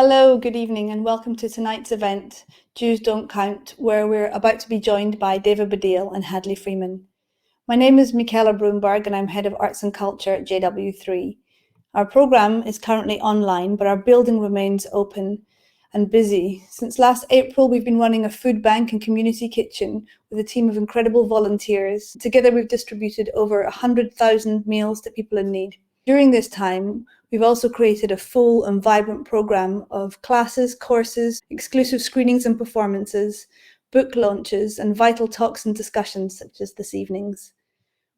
Hello, good evening, and welcome to tonight's event, Jews Don't Count, where we're about to be joined by David Baddiel and Hadley Freeman. My name is Michaela Broomberg, and I'm Head of Arts and Culture at JW3. Our programme is currently online, but our building remains open and busy. Since last April, we've been running a food bank and community kitchen with a team of incredible volunteers. Together, we've distributed over 100,000 meals to people in need. During this time, we've also created a full and vibrant programme of classes, courses, exclusive screenings and performances, book launches, and vital talks and discussions such as this evening's.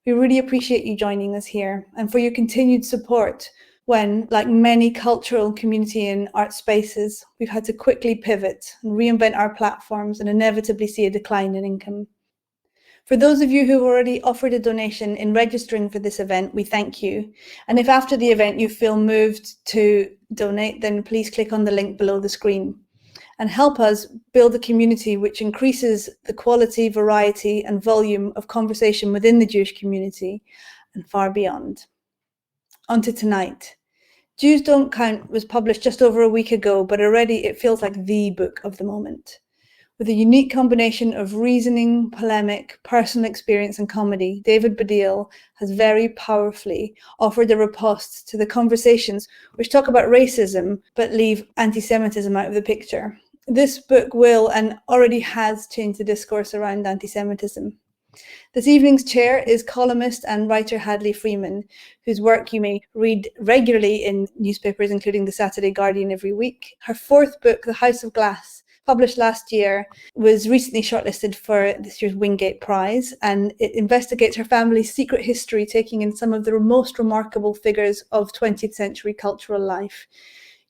We really appreciate you joining us here and for your continued support when, like many cultural, community and art spaces, we've had to quickly pivot and reinvent our platforms and inevitably see a decline in income. For those of you who have already offered a donation in registering for this event, we thank you. And if after the event you feel moved to donate, then please click on the link below the screen and help us build a community which increases the quality, variety, and volume of conversation within the Jewish community and far beyond. On to tonight. Jews Don't Count was published just over a week ago, but already it feels like the book of the moment. With a unique combination of reasoning, polemic, personal experience, and comedy, David Baddiel has very powerfully offered a riposte to the conversations which talk about racism but leave anti-Semitism out of the picture. This book will and already has changed the discourse around anti-Semitism. This evening's chair is columnist and writer Hadley Freeman, whose work you may read regularly in newspapers, including the Saturday Guardian every week. Her fourth book, The House of Glass, published last year, was recently shortlisted for this year's Wingate Prize, and it investigates her family's secret history, taking in some of the most remarkable figures of 20th century cultural life.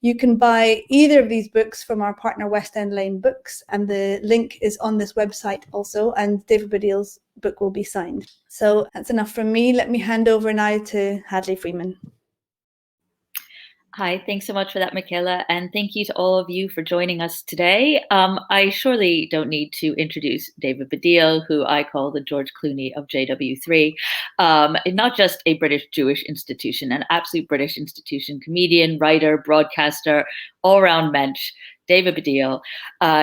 You can buy either of these books from our partner West End Lane Books, and the link is on this website also, and David Baddiel's book will be signed. So that's enough from me. Let me hand over now to Hadley Freeman. Hi, thanks so much for that, Michaela, and thank you to all of you for joining us today. I surely don't need to introduce David Baddiel, who I call the George Clooney of JW3, not just a British Jewish institution, an absolute British institution, comedian, writer, broadcaster, all-round mensch. David Baddiel.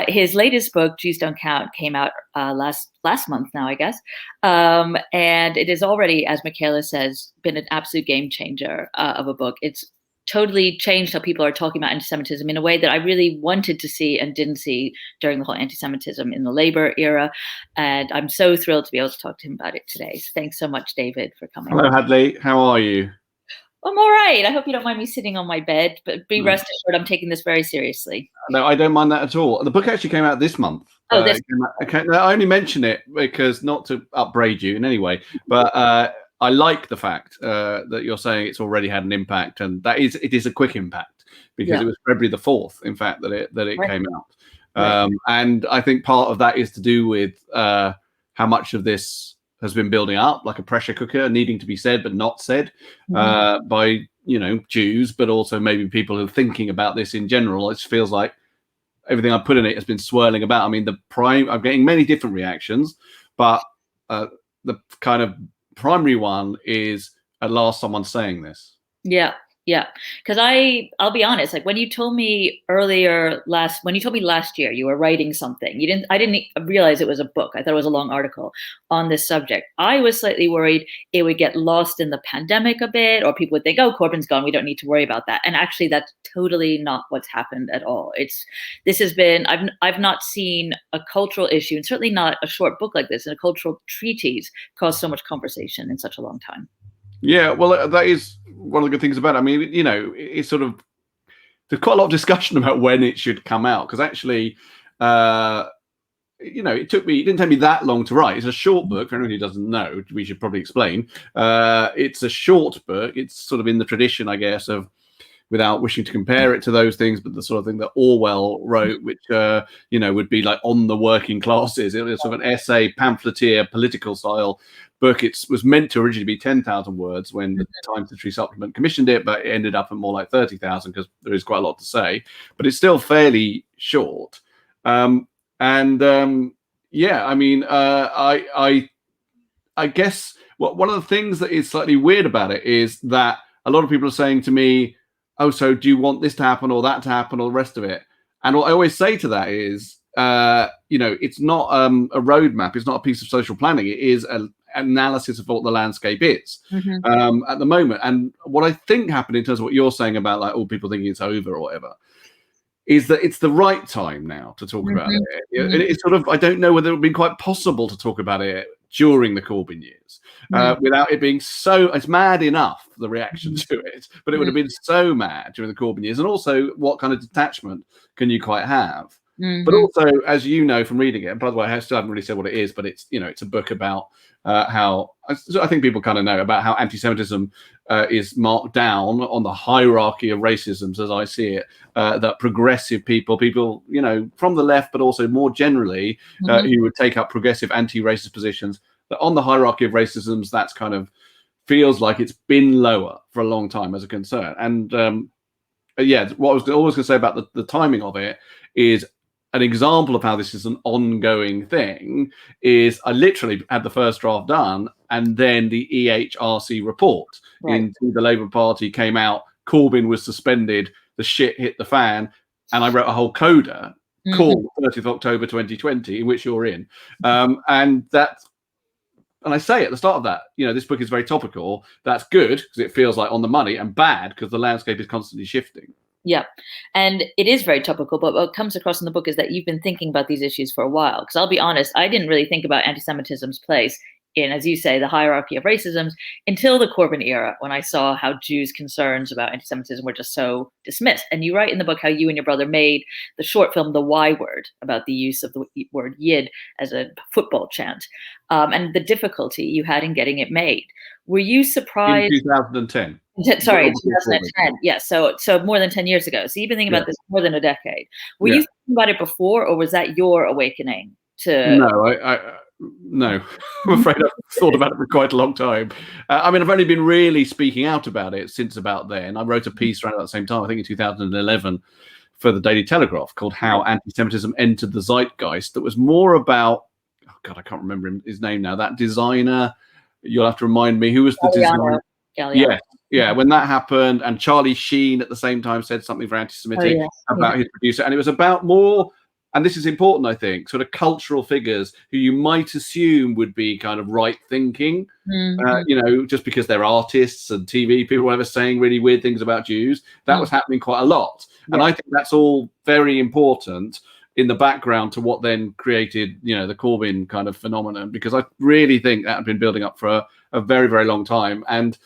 His latest book, Jews Don't Count, came out last month now, I guess. And it has already, as Michaela says, been an absolute game changer of a book. It's totally changed how people are talking about anti-Semitism in a way that I really wanted to see and didn't see during the whole anti-Semitism in the Labour era. And I'm so thrilled to be able to talk to him about it today. So thanks so much, David, for coming. Hello, Hadley. How are you? I'm all right. I hope you don't mind me sitting on my bed, but be rest assured I'm taking this very seriously. No, I don't mind that at all. The book actually came out this month. Oh, this I only mention it because, not to upbraid you in any way, but I like the fact that you're saying it's already had an impact, and it is a quick impact because it was February the 4th, in fact, that it came out. And I think part of that is to do with how much of this has been building up, like a pressure cooker, needing to be said but not said by Jews, but also maybe people who are thinking about this in general. It feels like everything I put in it has been swirling about. I mean, I'm getting many different reactions, but the kind of primary one is, at last someone's saying this. Yeah. Because I'll be honest, like when you told me last year you were writing something, I didn't realize it was a book. I thought it was a long article on this subject. I was slightly worried it would get lost in the pandemic a bit, or people would think, oh, Corbyn's gone, we don't need to worry about that. And actually that's totally not what's happened at all. I've not seen a cultural issue, and certainly not a short book like this, and a cultural treatise cause so much conversation in such a long time. Yeah, well, that is one of the good things about it. I mean, it's sort of, there's quite a lot of discussion about when it should come out, because actually, it didn't take me that long to write. It's a short book. For anyone who doesn't know, we should probably explain. It's a short book. It's sort of in the tradition, I guess, of, without wishing to compare it to those things, but the sort of thing that Orwell wrote, which, would be like on the working classes. It was sort of an essay, pamphleteer, political style book. It was meant to originally be 10,000 words when the Times Literary Supplement commissioned it, but it ended up at more like 30,000 because there is quite a lot to say, but it's still fairly short. I guess one of the things that is slightly weird about it is that a lot of people are saying to me, oh, so do you want this to happen or that to happen or the rest of it? And what I always say to that is, it's not a roadmap. It's not a piece of social planning. It is an analysis of what the landscape is at the moment. And what I think happened in terms of what you're saying about like all people thinking it's over or whatever, is that it's the right time now to talk about it. It's sort of, I don't know whether it would be quite possible to talk about it during the Corbyn years without it being so, it's mad enough, the reaction to it, but it would have been so mad during the Corbyn years. And also, what kind of detachment can you quite have? But also, as you know from reading it, and by the way, I still haven't really said what it is, but it's, it's a book about how, I think people kind of know about how anti-Semitism is marked down on the hierarchy of racisms, as I see it, that progressive people, from the left, but also more generally, who would take up progressive anti-racist positions, that on the hierarchy of racisms, that's kind of feels like it's been lower for a long time as a concern. And what I was always going to say about the timing of it is, an example of how this is an ongoing thing is I literally had the first draft done, and then the EHRC report into the Labour Party came out. Corbyn was suspended. The shit hit the fan, and I wrote a whole coda called 30th October 2020, in which you're in, and I say at the start of that, this book is very topical. That's good because it feels like on the money, and bad because the landscape is constantly shifting. Yeah. And it is very topical, but what comes across in the book is that you've been thinking about these issues for a while. Because I'll be honest, I didn't really think about anti-Semitism's place in, as you say, the hierarchy of racisms until the Corbyn era, when I saw how Jews' concerns about anti-Semitism were just so dismissed. And you write in the book how you and your brother made the short film, The Y Word, about the use of the word Yid as a football chant, and the difficulty you had in getting it made. Were you surprised? In 2010. Sorry, 2010. Yeah, so more than 10 years ago. So you've been thinking about this more than a decade. Were you thinking about it before, or was that your awakening to? No, I'm afraid I've thought about it for quite a long time. I've only been really speaking out about it since about then. I wrote a piece around at the same time, I think in 2011, for the Daily Telegraph called "How Anti-Semitism Entered the Zeitgeist." That was more about, oh God, I can't remember his name now. That designer, you'll have to remind me, who was the designer? Yeah, when that happened, and Charlie Sheen at the same time said something very anti-Semitic about his producer, and it was about more, and this is important, I think, sort of cultural figures who you might assume would be kind of right-thinking, just because they're artists and TV people, whatever, saying really weird things about Jews. That was happening quite a lot, and I think that's all very important in the background to what then created, the Corbyn kind of phenomenon, because I really think that had been building up for a very, very long time. And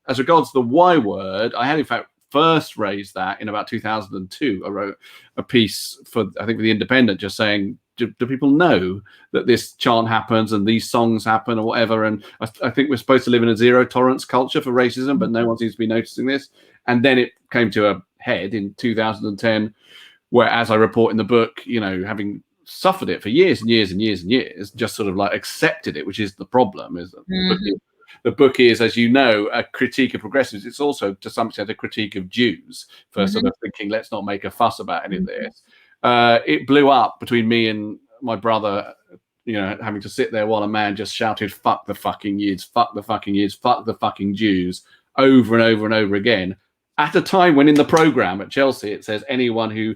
as regards to the Y Word, I had in fact first raised that in about 2002. I wrote a piece for The Independent, just saying, do people know that this chant happens and these songs happen or whatever? And I think we're supposed to live in a zero tolerance culture for racism, but no one seems to be noticing this. And then it came to a head in 2010, where, as I report in the book, having suffered it for years and years and years and years, just sort of like accepted it, which is the problem. Is the book is, as you know, a critique of progressives. It's also, to some extent, a critique of Jews for sort of thinking, let's not make a fuss about any of this. It blew up between me and my brother, having to sit there while a man just shouted, "Fuck the fucking Yids, fuck the fucking Yids, fuck the fucking Jews," over and over and over again, at a time when in the programme at Chelsea it says anyone who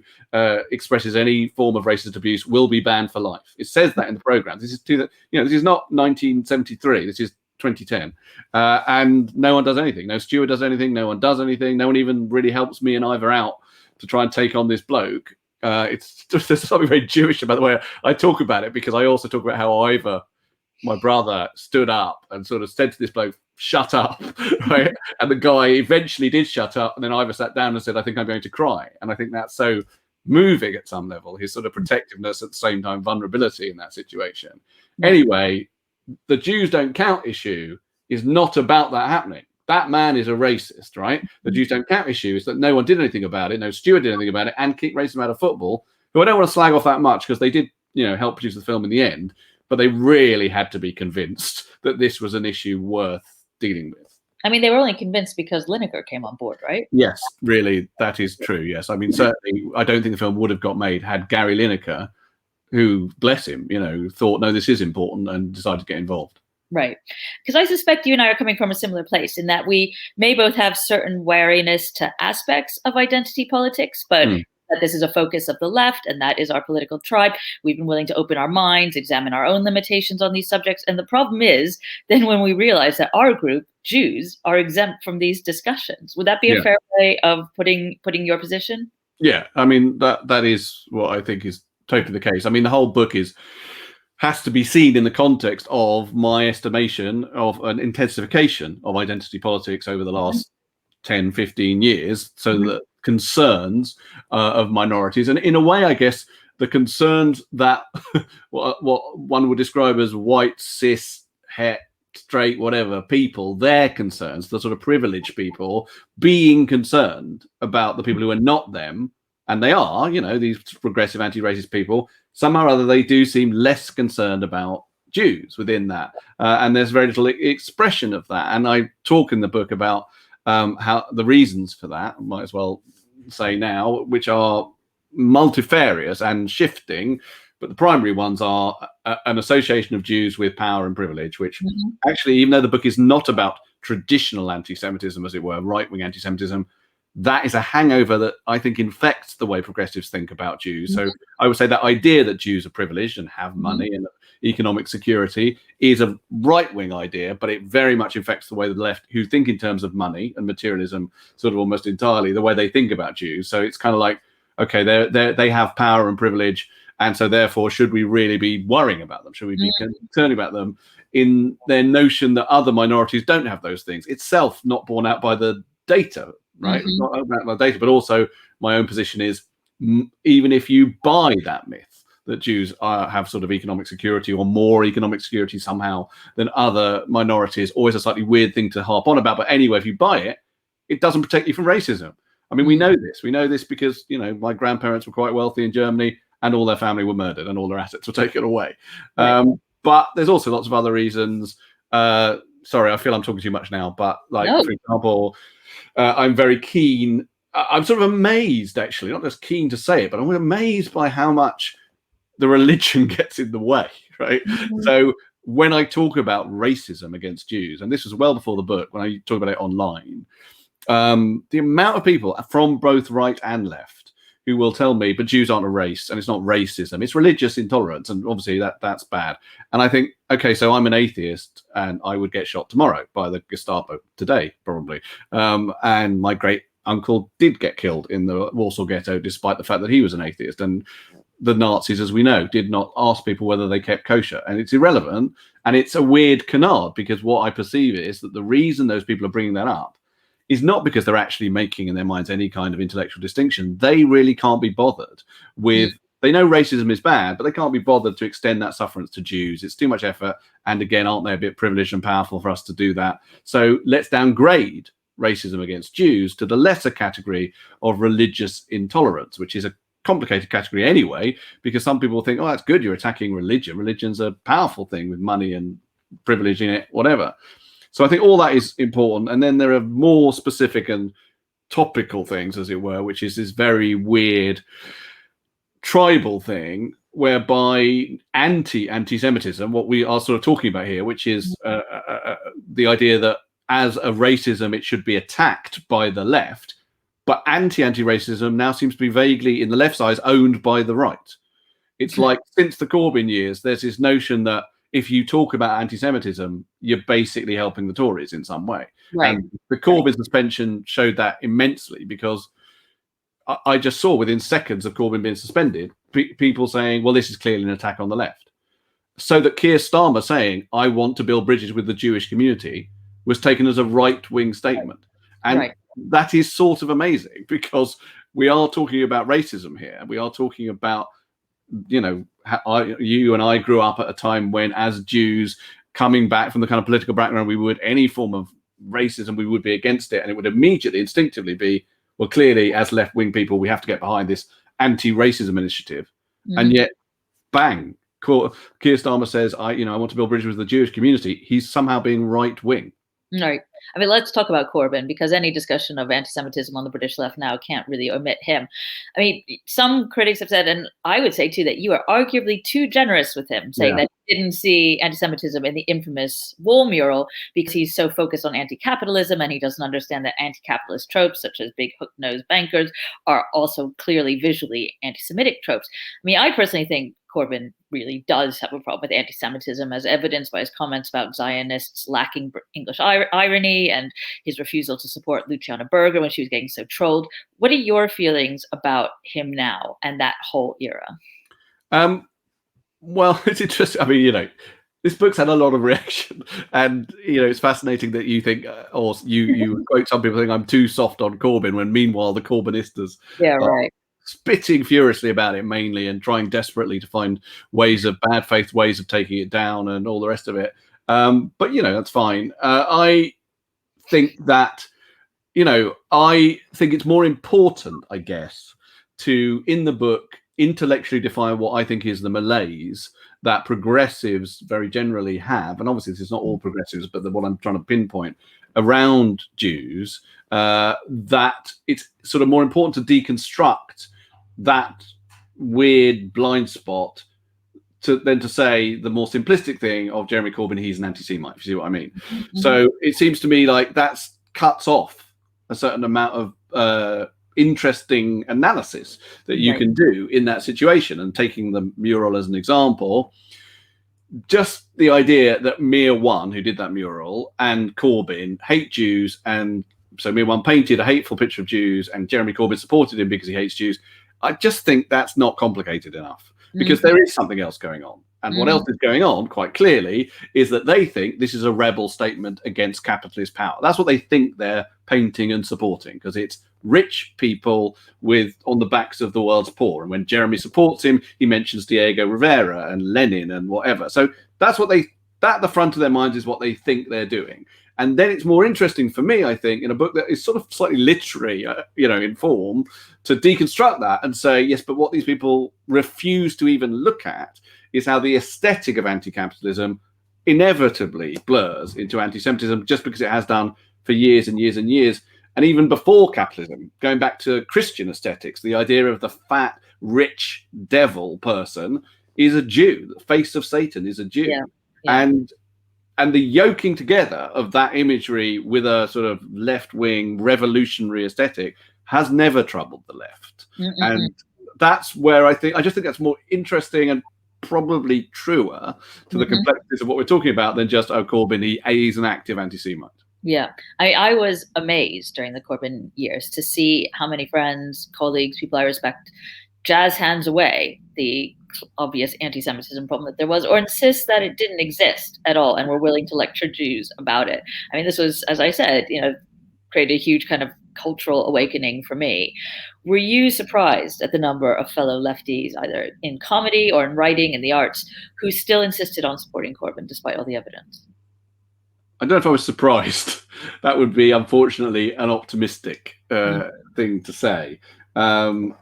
expresses any form of racist abuse will be banned for life. It says that in the programme. This is this is not 1973. This is 2010, and no one does anything. No steward does anything. No one does anything. No one even really helps me and Ivor out to try and take on this bloke. It's just, there's something very Jewish about the way I talk about it, because I also talk about how Ivor, my brother, stood up and sort of said to this bloke, "Shut up," right? And the guy eventually did shut up, and then Ivor sat down and said, "I think I'm going to cry." And I think that's so moving at some level, his sort of protectiveness at the same time vulnerability in that situation. Anyway, the Jews don't count issue is not about that happening. That man is a racist, right? The Jews don't count issue is that no one did anything about it, no steward did anything about it, and keep racism out of football, who I don't want to slag off that much because they did, help produce the film in the end, but they really had to be convinced that this was an issue worth dealing with. They were only convinced because Lineker came on board, right? Yes, really, that is true, yes. Certainly, I don't think the film would have got made had Gary Lineker, who, bless him, thought, no, this is important, and decided to get involved. Right. Because I suspect you and I are coming from a similar place in that we may both have certain wariness to aspects of identity politics, but that this is a focus of the left and that is our political tribe. We've been willing to open our minds, examine our own limitations on these subjects. And the problem is then when we realize that our group, Jews, are exempt from these discussions. Would that be a fair way of putting your position? Yeah, I mean, that is what I think is totally the case. I mean, the whole book has to be seen in the context of my estimation of an intensification of identity politics over the last 10, 15 years. So the concerns of minorities, and in a way, I guess, the concerns that what one would describe as white, cis, het, straight, whatever people, their concerns, the sort of privileged people being concerned about the people who are not them. And they are, these progressive anti-racist people, somehow or other, they do seem less concerned about Jews within that. And there's very little expression of that. And I talk in the book about how the reasons for that, I might as well say now, which are multifarious and shifting. But the primary ones are an association of Jews with power and privilege, which actually, even though the book is not about traditional anti-Semitism, as it were, right-wing anti-Semitism, that is a hangover that I think infects the way progressives think about Jews. So I would say that idea that Jews are privileged and have money and economic security is a right-wing idea, but it very much affects the way the left, who think in terms of money and materialism, sort of almost entirely the way they think about Jews. So it's kind of like, okay, they have power and privilege, and so therefore, should we really be worrying about them? Should we be concerned about them in their notion that other minorities don't have those things? Itself not borne out by the data. Right, not about my data, but also my own position is, even if you buy that myth that Jews have sort of economic security or more economic security somehow than other minorities, always a slightly weird thing to harp on about. But anyway, if you buy it, it doesn't protect you from racism. I mean, we know this. We know this because, my grandparents were quite wealthy in Germany and all their family were murdered and all their assets were taken away. But there's also lots of other reasons. Sorry, I feel I'm talking too much now, but for example, I'm very keen. I'm sort of amazed, actually, not just keen to say it, but I'm amazed by how much the religion gets in the way, right? So when I talk about racism against Jews, and this was well before the book, when I talk about it online, the amount of people from both right and left who will tell me, but Jews aren't a race, and it's not racism, it's religious intolerance, and obviously that's bad. And I think, okay, so I'm an atheist, and I would get shot tomorrow by the Gestapo today, probably. And my great uncle did get killed in the Warsaw Ghetto, despite the fact that he was an atheist. And the Nazis, as we know, did not ask people whether they kept kosher, and it's irrelevant. And it's a weird canard, because what I perceive is that the reason those people are bringing that up is not because they're actually making in their minds any kind of intellectual distinction. They really can't be bothered with, they know racism is bad, but they can't be bothered to extend that sufferance to Jews. It's too much effort. And again, aren't they a bit privileged and powerful for us to do that? So let's downgrade racism against Jews to the lesser category of religious intolerance, which is a complicated category anyway, because some people think, oh, that's good, you're attacking religion. Religion's a powerful thing with money and privilege in it, whatever. So I think all that is important. And then there are more specific and topical things, as it were, which is this very weird tribal thing whereby anti-Semitism, what we are sort of talking about here, which is the idea that as a racism, it should be attacked by the left, but anti-racism now seems to be vaguely, in the left side, owned by the right. It's like, since the Corbyn years, there's this notion that if you talk about anti-Semitism, you're basically helping the Tories in some way. Right. And the Corbyn suspension showed that immensely, because I just saw within seconds of Corbyn being suspended, people saying, well, this is clearly an attack on the left. So that Keir Starmer saying, I want to build bridges with the Jewish community, was taken as a right-wing statement. And that is sort of amazing, because we are talking about racism here. We are talking about, you and I grew up at a time when, as Jews coming back from the kind of political background, we would, any form of racism, we would be against it. And it would immediately, instinctively be, well, clearly, as left-wing people, we have to get behind this anti-racism initiative. And yet, bang, Keir Starmer says, I want to build bridges with the Jewish community. He's somehow being right-wing. Right. I mean, let's talk about Corbyn, because any discussion of anti-Semitism on the British left now can't really omit him. I mean, some critics have said, and I would say too, that you are arguably too generous with him, saying that he didn't see anti-Semitism in the infamous wall mural because he's so focused on anti-capitalism and he doesn't understand that anti-capitalist tropes such as big hook-nosed bankers are also clearly visually anti-Semitic tropes. I mean, I personally think Corbyn really does have a problem with anti-Semitism, as evidenced by his comments about Zionists lacking English irony and his refusal to support Luciana Berger when she was getting so trolled. What are your feelings about him now and that whole era? Well, it's interesting. I mean, this book's had a lot of reaction, and it's fascinating that you think, or you quote some people think I'm too soft on Corbyn, when meanwhile the Corbynistas are spitting furiously about it mainly and trying desperately to find bad faith ways of taking it down and all the rest of it. But that's fine. I think that I think it's more important, I guess, to in the book intellectually define what I think is the malaise that progressives very generally have, and obviously this is not all progressives, but what I'm trying to pinpoint around Jews, that it's sort of more important to deconstruct that weird blind spot than to say the more simplistic thing of Jeremy Corbyn, he's an anti-Semite, if you see what I mean. Mm-hmm. So it seems to me like that cuts off a certain amount of interesting analysis that you can do in that situation. And taking the mural as an example, just the idea that Mir One, who did that mural, and Corbyn hate Jews, and so Mir One painted a hateful picture of Jews and Jeremy Corbyn supported him because he hates Jews. I just think that's not complicated enough, because there is something else going on. And what else is going on, quite clearly, is that they think this is a rebel statement against capitalist power. That's what they think they're painting and supporting, because it's rich people on the backs of the world's poor. And when Jeremy supports him, he mentions Diego Rivera and Lenin and whatever. So that's what at the front of their minds is what they think they're doing. And then it's more interesting for me, I think, in a book that is sort of slightly literary, in form, to deconstruct that and say, yes, but what these people refuse to even look at is how the aesthetic of anti-capitalism inevitably blurs into anti-Semitism, just because it has done for years and years and years. And even before capitalism, going back to Christian aesthetics, the idea of the fat, rich devil person is a Jew. The face of Satan is a Jew. Yeah. Yeah. And the yoking together of that imagery with a sort of left-wing revolutionary aesthetic has never troubled the left. Mm-hmm. And that's where I just think that's more interesting and probably truer to the complexities of what we're talking about than just, Corbyn, he's an active anti-Semite. Yeah, I was amazed during the Corbyn years to see how many friends, colleagues, people I respect jazz hands away the obvious anti-Semitism problem that there was, or insist that it didn't exist at all, and were willing to lecture Jews about it. I mean, this was, as I said, created a huge kind of cultural awakening for me. Were you surprised at the number of fellow lefties, either in comedy or in writing, in the arts, who still insisted on supporting Corbyn despite all the evidence? I don't know if I was surprised. That would be, unfortunately, an optimistic thing to say. I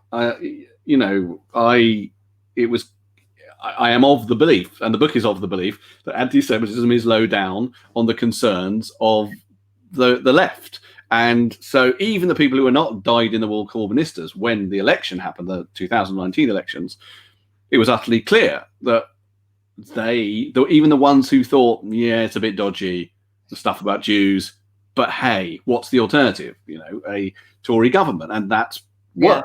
am of the belief, and the book is of the belief, that anti-Semitism is low down on the concerns of the left. And so even the people who were not dyed-in-the-wool Corbynistas, when the election happened, the 2019 elections, it was utterly clear that even the ones who thought, yeah, it's a bit dodgy, the stuff about Jews, but hey, what's the alternative? A Tory government, and that's worse.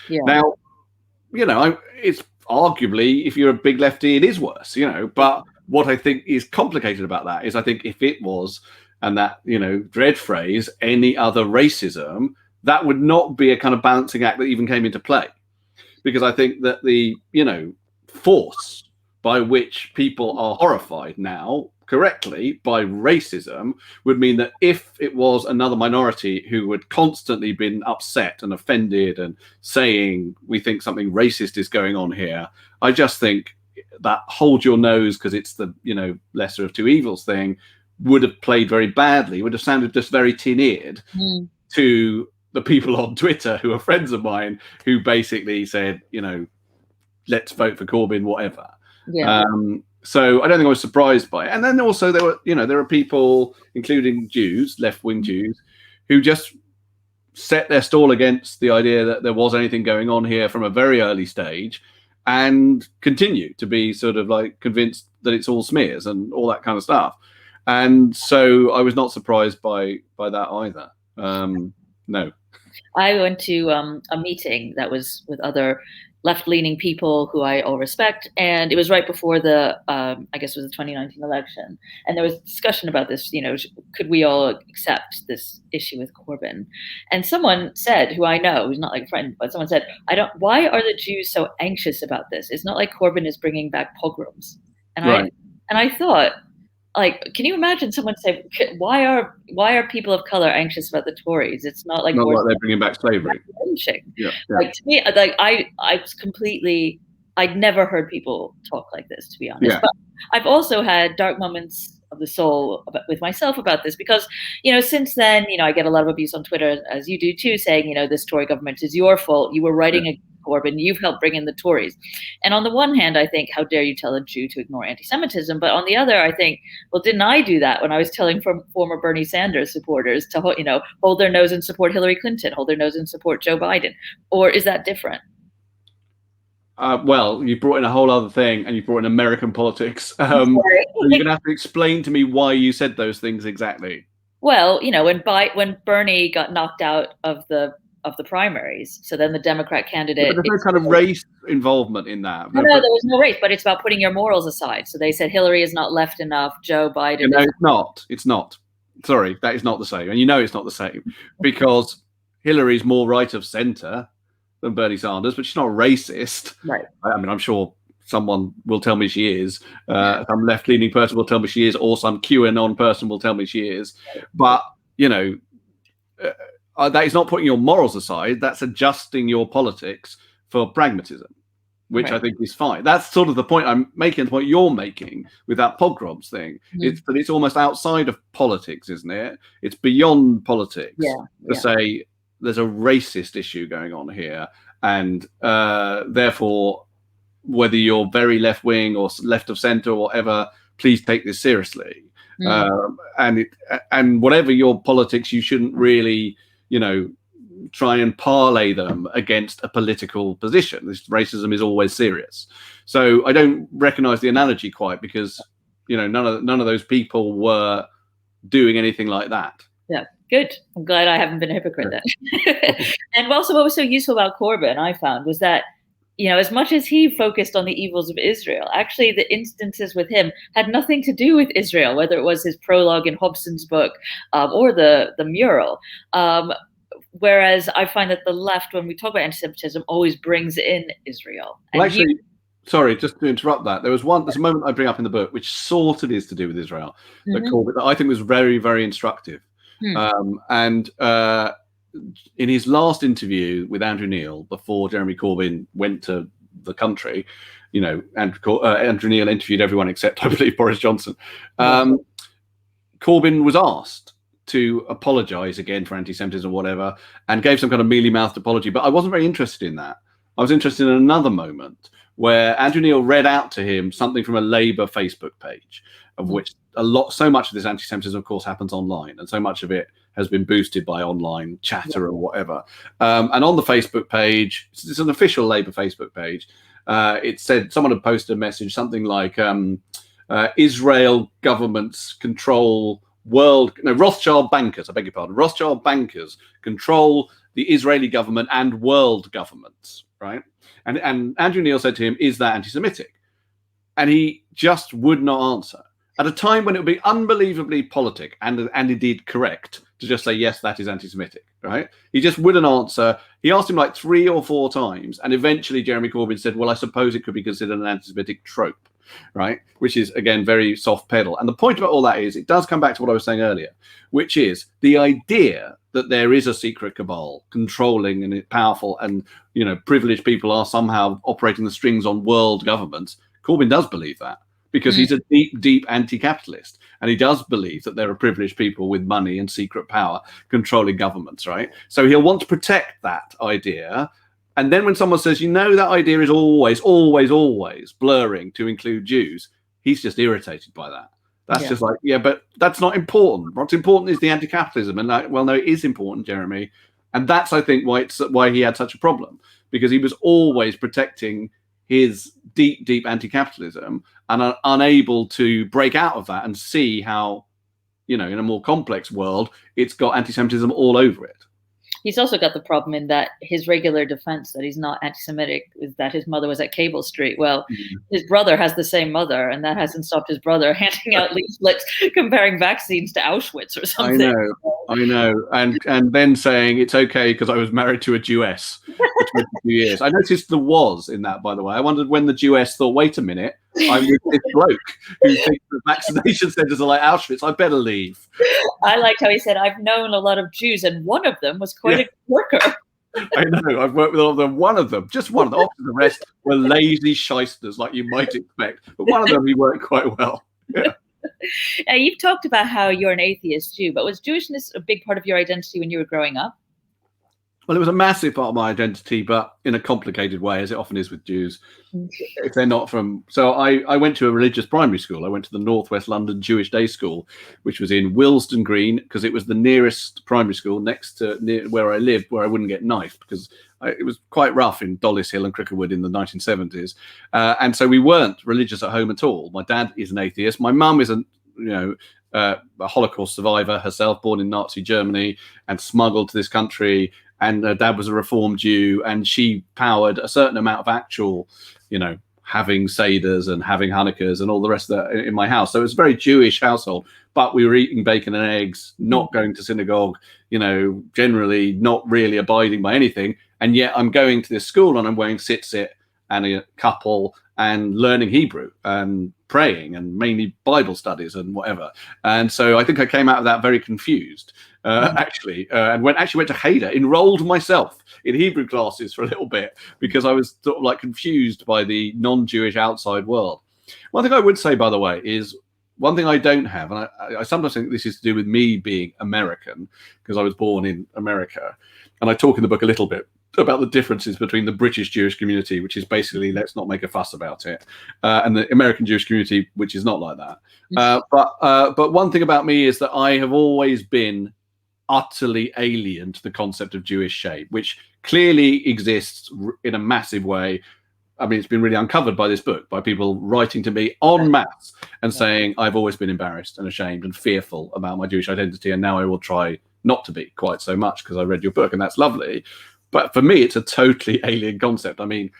Yeah. Now, it's arguably, if you're a big lefty, it is worse, but what I think is complicated about that is I think if it was, and that, dread phrase, any other racism, that would not be a kind of balancing act that even came into play. Because I think that the, force by which people are horrified now, correctly, by racism, would mean that if it was another minority who had constantly been upset and offended and saying, we think something racist is going on here, I just think that hold your nose because it's the, lesser of two evils thing would have played very badly, would have sounded just very tin-eared to the people on Twitter who are friends of mine who basically said, let's vote for Corbyn, whatever. Yeah. So I don't think I was surprised by it. And then also there are people, including Jews, left-wing Jews, who just set their stall against the idea that there was anything going on here from a very early stage, and continue to be sort of like convinced that it's all smears and all that kind of stuff. And so I was not surprised by that either. No. I went to a meeting that was with other left-leaning people who I all respect, and it was right before the, I guess it was the 2019 election, and there was discussion about this, could we all accept this issue with Corbyn? And someone said, who I know, who's not like a friend, but someone said, why are the Jews so anxious about this? It's not like Corbyn is bringing back pogroms. And right. I thought, like, can you imagine someone say, why are people of color anxious about the Tories? It's not like they're bringing back slavery. Yeah. Like, to me, like I was completely, I'd never heard people talk like this, to be honest. Yeah. But I've also had dark moments of the soul with myself about this, because, since then, I get a lot of abuse on Twitter, as you do too, saying, this Tory government is your fault. You were writing against Corbyn, you've helped bring in the Tories. And on the one hand, I think, how dare you tell a Jew to ignore anti-Semitism? But on the other, I think, well, didn't I do that when I was telling former Bernie Sanders supporters to, hold their nose and support Hillary Clinton, hold their nose and support Joe Biden? Or is that different? Well, you brought in a whole other thing, and you brought in American politics. So you're going to have to explain to me why you said those things exactly. Well, when Bernie got knocked out of the primaries, so then the Democrat candidate. But there's no kind of race involvement in that. No, there was no race, but it's about putting your morals aside. So they said Hillary is not left enough. Joe Biden. No, it's not. It's not. Sorry, that is not the same, and it's not the same, because Hillary's more right of centre than Bernie Sanders, but she's not racist. Right. I mean, I'm sure someone will tell me she is. Some left-leaning person will tell me she is, or some QAnon person will tell me she is. But that is not putting your morals aside. That's adjusting your politics for pragmatism, which I think is fine. That's sort of the point I'm making, the point you're making with that pogroms thing. Mm-hmm. It's almost outside of politics, isn't it? It's beyond politics to say there's a racist issue going on here, and therefore, whether you're very left-wing or left of centre or whatever, please take this seriously. And whatever your politics, you shouldn't really try and parlay them against a political position. This racism is always serious. So I don't recognize the analogy quite, because none of those people were doing anything like that. Yeah, good. I'm glad I haven't been a hypocrite then. And also, what was so useful about Corbyn, I found, was that as much as he focused on the evils of Israel, actually the instances with him had nothing to do with Israel, whether it was his prologue in Hobson's book or the mural. Whereas I find that the left, when we talk about anti-Semitism, always brings in Israel. Well, actually, sorry, just to interrupt that, there's a moment I bring up in the book which sort of is to do with Israel, that I think was very, very instructive. And in his last interview with Andrew Neil, before Jeremy Corbyn went to the country, Andrew Neil interviewed everyone except, I believe, Boris Johnson. Corbyn was asked to apologise again for anti-Semitism or whatever, and gave some kind of mealy-mouthed apology. But I wasn't very interested in that. I was interested in another moment where Andrew Neil read out to him something from a Labour Facebook page, of which so much of this anti-Semitism, of course, happens online, and so much of it has been boosted by online chatter or whatever. And on the Facebook page, it's an official Labour Facebook page, it said, someone had posted a message, something like, Israel governments control Rothschild bankers, I beg your pardon, Rothschild bankers control the Israeli government and world governments, right? And Andrew Neil said to him, is that anti-Semitic? And he just would not answer. At a time when it would be unbelievably politic and indeed correct to just say, yes, that is anti-Semitic, right? He just wouldn't answer. He asked him like 3 or 4 times. And eventually Jeremy Corbyn said, well, I suppose it could be considered an anti-Semitic trope, right? Which is, again, very soft pedal. And the point about all that is, it does come back to what I was saying earlier, which is the idea that there is a secret cabal controlling and powerful and, privileged people are somehow operating the strings on world governments. Corbyn does believe that, because he's a deep, deep anti-capitalist. And he does believe that there are privileged people with money and secret power controlling governments, right? So he'll want to protect that idea. And then when someone says, that idea is always, always, always blurring to include Jews, he's just irritated by that. That's just like, yeah, but that's not important. What's important is the anti-capitalism. And like, well, no, it is important, Jeremy. And that's, I think, why he had such a problem, because he was always protecting his deep, deep anti-capitalism and unable to break out of that and see how, in a more complex world, it's got anti-Semitism all over it. He's also got the problem in that his regular defense that he's not anti-Semitic is that his mother was at Cable Street. Well, his brother has the same mother, and that hasn't stopped his brother handing out leaflets comparing vaccines to Auschwitz or something. I know. And then saying it's okay because I was married to a Jewess for 22 years. I noticed the was in that, by the way. I wondered when the Jewess thought, wait a minute, I'm with this bloke who thinks that vaccination centers are like Auschwitz. I better leave. I liked how he said, I've known a lot of Jews, and one of them was quite a good worker. I know. I've worked with all of them. One of them, just one of them. Often the rest were lazy shysters, like you might expect. But one of them, he worked quite well. Yeah. You've talked about how you're an atheist Jew, but was Jewishness a big part of your identity when you were growing up? Well, it was a massive part of my identity, but in a complicated way, as it often is with Jews. If they're not from... So I went to a religious primary school. I went to the Northwest London Jewish Day School, which was in Willesden Green, because it was the nearest primary school next to near where I lived, where I wouldn't get knifed, because it was quite rough in Dollis Hill and Cricklewood in the 1970s. And so we weren't religious at home at all. My dad is an atheist. My mum is a Holocaust survivor herself, born in Nazi Germany and smuggled to this country. And her dad was a Reformed Jew, and she powered a certain amount of actual, having Seders and having Hanukkahs and all the rest of that in my house. So it was a very Jewish household, but we were eating bacon and eggs, not going to synagogue, generally not really abiding by anything. And yet I'm going to this school and I'm wearing tzitzit and a couple and learning Hebrew and praying and mainly Bible studies and whatever. And so I think I came out of that very confused. And went to Cheder, enrolled myself in Hebrew classes for a little bit because I was sort of like confused by the non-Jewish outside world. One thing I would say, by the way, is one thing I don't have, and I sometimes think this is to do with me being American because I was born in America. And I talk in the book a little bit about the differences between the British Jewish community, which is basically let's not make a fuss about it, and the American Jewish community, which is not like that. But one thing about me is that I have always been utterly alien to the concept of Jewish shape, which clearly exists in a massive way. I mean, it's been really uncovered by this book, by people writing to me en masse and saying, I've always been embarrassed and ashamed and fearful about my Jewish identity, and now I will try not to be quite so much because I read your book, and that's lovely. But for me, it's a totally alien concept. I mean,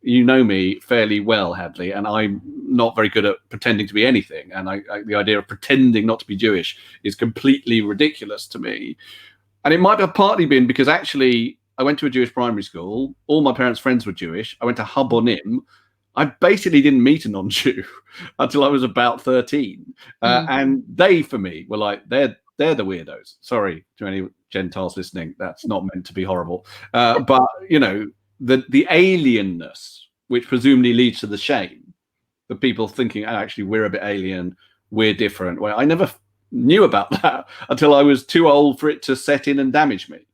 you know me fairly well, Hadley, and I'm not very good at pretending to be anything. And the idea of pretending not to be Jewish is completely ridiculous to me. And it might have partly been because actually I went to a Jewish primary school. All my parents' friends were Jewish. I went to Habonim. I basically didn't meet a non-Jew until I was about 13. And they, for me, were like, they're the weirdos. Sorry to any Gentiles listening. That's not meant to be horrible. But, the alienness, which presumably leads to the shame, the people thinking, oh, actually, we're a bit alien, we're different. Well, I never knew about that until I was too old for it to set in and damage me.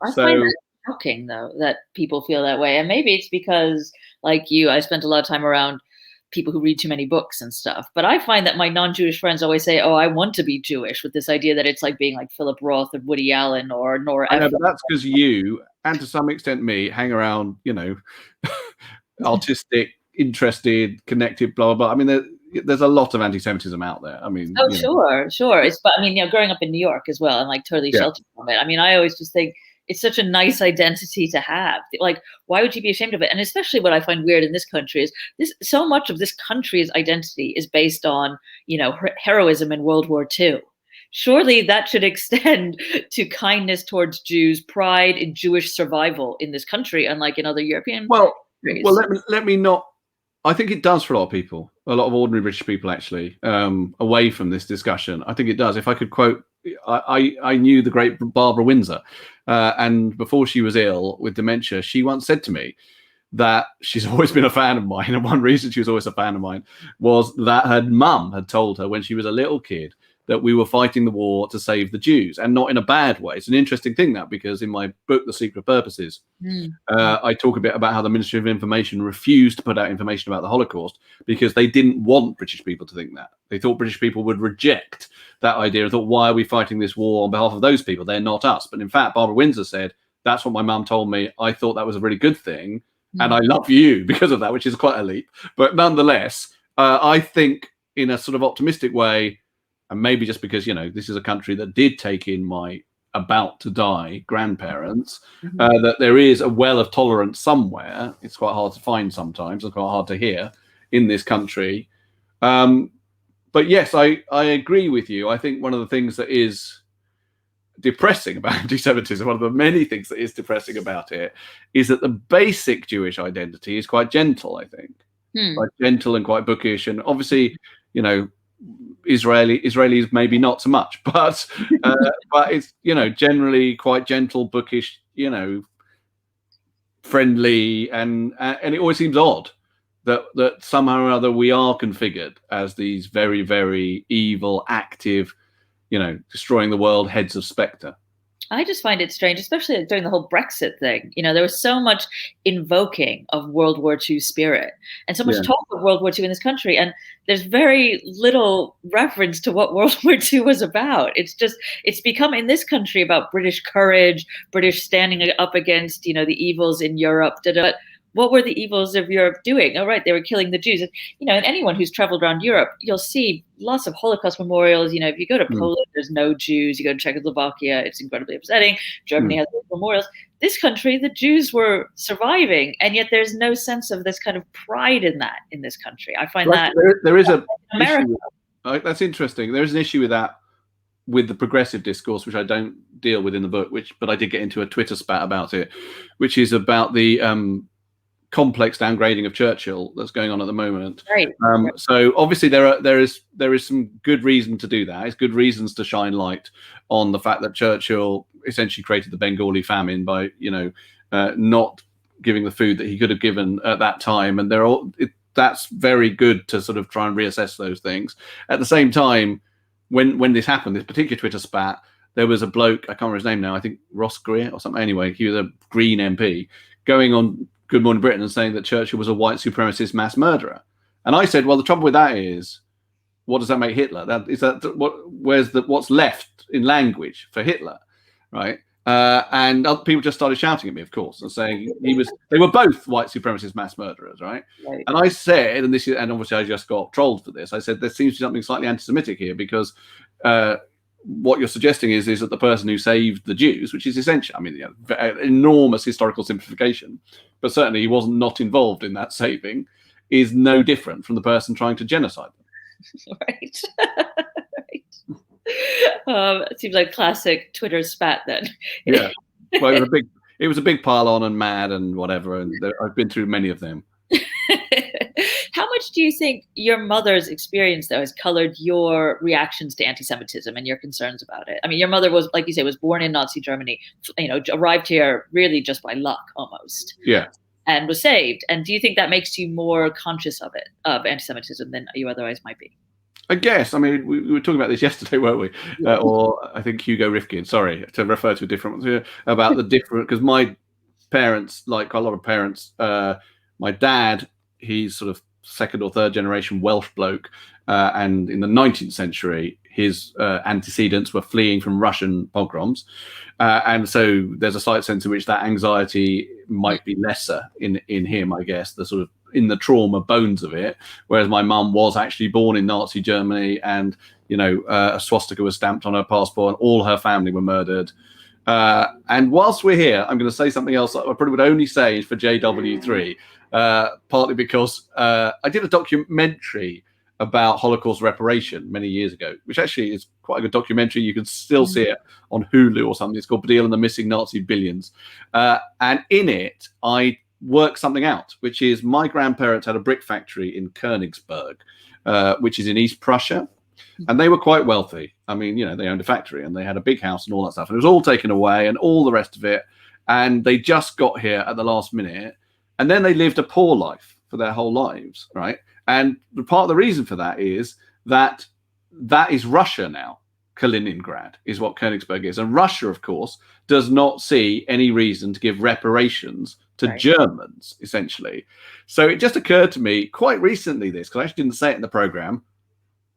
I find that shocking, though, that people feel that way. And maybe it's because, like you, I spent a lot of time around people who read too many books and stuff. But I find that my non-Jewish friends always say, oh, I want to be Jewish, with this idea that it's like being like Philip Roth or Woody Allen or Nora Ephron. I know, but that's because you, and to some extent me, hang around, artistic, interested, connected, blah, blah, blah. I mean, there's a lot of anti-Semitism out there. I mean, sure. But I mean, growing up in New York as well, and like totally sheltered from it. I mean, I always just think it's such a nice identity to have. Like, why would you be ashamed of it? And especially what I find weird in this country is so much of this country's identity is based on, heroism in World War II. Surely that should extend to kindness towards Jews, pride in Jewish survival in this country, unlike in other European countries. Well, let me not. I think it does for a lot of people, a lot of ordinary British people, actually, away from this discussion. I think it does. If I could quote, I knew the great Barbara Windsor, and before she was ill with dementia, she once said to me that she's always been a fan of mine. And one reason she was always a fan of mine was that her mum had told her when she was a little kid that we were fighting the war to save the Jews, and not in a bad way. It's an interesting thing, that, because in my book, The Secret Purposes, I talk a bit about how the Ministry of Information refused to put out information about the Holocaust because they didn't want British people to think that. They thought British people would reject that idea and thought, why are we fighting this war on behalf of those people? They're not us. But in fact, Barbara Windsor said, that's what my mum told me. I thought that was a really good thing. And I love you because of that, which is quite a leap. But nonetheless, I think in a sort of optimistic way, and maybe just because, this is a country that did take in my about to die grandparents, that there is a well of tolerance somewhere. It's quite hard to find sometimes. It's quite hard to hear in this country. But yes, I agree with you. I think one of the things that is depressing about anti-Semitism, one of the many things that is depressing about it, is that the basic Jewish identity is quite gentle, I think. Quite gentle and quite bookish. And obviously, Israelis maybe not so much, but it's generally quite gentle, bookish, friendly, and it always seems odd that somehow or other we are configured as these very, very evil, active, destroying the world heads of spectre. I just find it strange, especially during the whole Brexit thing. There was so much invoking of World War II spirit and so much talk of World War II in this country. And there's very little reference to what World War II was about. It's become in this country about British courage, British standing up against, the evils in Europe. What were the evils of Europe doing? Oh, right, they were killing the Jews. And anyone who's traveled around Europe, you'll see lots of Holocaust memorials. If you go to Poland, there's no Jews. You go to Czechoslovakia, it's incredibly upsetting. Germany has memorials. This country, the Jews were surviving, and yet there's no sense of this kind of pride in that in this country. I find that there is a issue. That's interesting. There is an issue with that, with the progressive discourse, which I don't deal with in the book, but I did get into a Twitter spat about it, which is about the complex downgrading of Churchill that's going on at the moment. Right. So obviously there is some good reason to do that. It's good reasons to shine light on the fact that Churchill essentially created the Bengali famine by not giving the food that he could have given at that time, and that's very good to sort of try and reassess those things. At the same time, when this happened, this particular Twitter spat, there was a bloke, I can't remember his name now, I think Ross Greer or something. Anyway, he was a Green MP going on Good Morning Britain and saying that Churchill was a white supremacist mass murderer. And I said, well, the trouble with that is, what does that make Hitler? What's left in language for Hitler, right? And other people just started shouting at me, of course, and saying they were both white supremacist mass murderers, right? And I said, and obviously I just got trolled for this. I said there seems to be something slightly anti-Semitic here, because what you're suggesting is that the person who saved the Jews, which is essential, enormous historical simplification, but certainly he wasn't not involved in that saving, is no different from the person trying to genocide them. Right. Right. It seems like classic Twitter spat then. Yeah. Well, it was a big pile on and mad and whatever, and I've been through many of them. How much do you think your mother's experience, though, has colored your reactions to anti-Semitism and your concerns about it? I mean, your mother was, like you say, was born in Nazi Germany, arrived here really just by luck almost. Yeah. And was saved. And do you think that makes you more conscious of anti-Semitism than you otherwise might be? I guess. I mean, we were talking about this yesterday, weren't we? Or I think Hugo Rifkin, sorry, to refer to a different one, about the different, because my parents, like a lot of parents, my dad, he's sort of second or third generation Welsh bloke. And in the 19th century, his antecedents were fleeing from Russian pogroms. And so there's a slight sense in which that anxiety might be lesser in him, I guess, the sort of in the trauma bones of it. Whereas my mum was actually born in Nazi Germany, and, a swastika was stamped on her passport and all her family were murdered. And whilst we're here, I'm going to say something else that I probably would only say for JW3, partly because I did a documentary about Holocaust reparation many years ago, which actually is quite a good documentary. You can still see it on Hulu or something. It's called Baddiel and the Missing Nazi Billions. And in it, I worked something out, which is my grandparents had a brick factory in Königsberg, which is in East Prussia. And they were quite wealthy. I mean, they owned a factory and they had a big house and all that stuff. And it was all taken away and all the rest of it. And they just got here at the last minute. And then they lived a poor life for their whole lives, right? And part of the reason for that is that that is Russia now. Kaliningrad is what Königsberg is. And Russia, of course, does not see any reason to give reparations to Germans, essentially. So it just occurred to me quite recently, this, because I actually didn't say it in the program,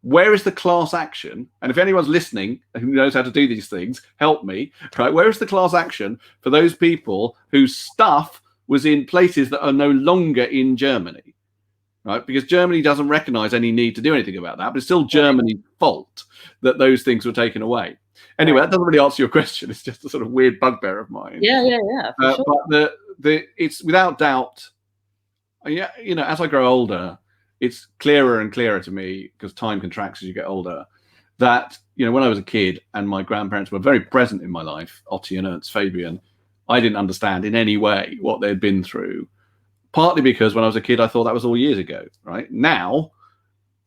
where is the class action? And if anyone's listening who knows how to do these things, help me, right? Where is the class action for those people whose stuff was in places that are no longer in Germany? Right, because Germany doesn't recognize any need to do anything about that, but it's still Germany's fault that those things were taken away. Anyway, that doesn't really answer your question. It's just a sort of weird bugbear of mine. Yeah, for sure. But it's without doubt, you know, as I grow older, it's clearer and clearer to me, because time contracts as you get older, that, you know, when I was a kid and my grandparents were very present in my life, Otti and Ernst Fabian, I didn't understand in any way what they'd been through. Partly because when I was a kid, I thought that was all years ago, right? Now,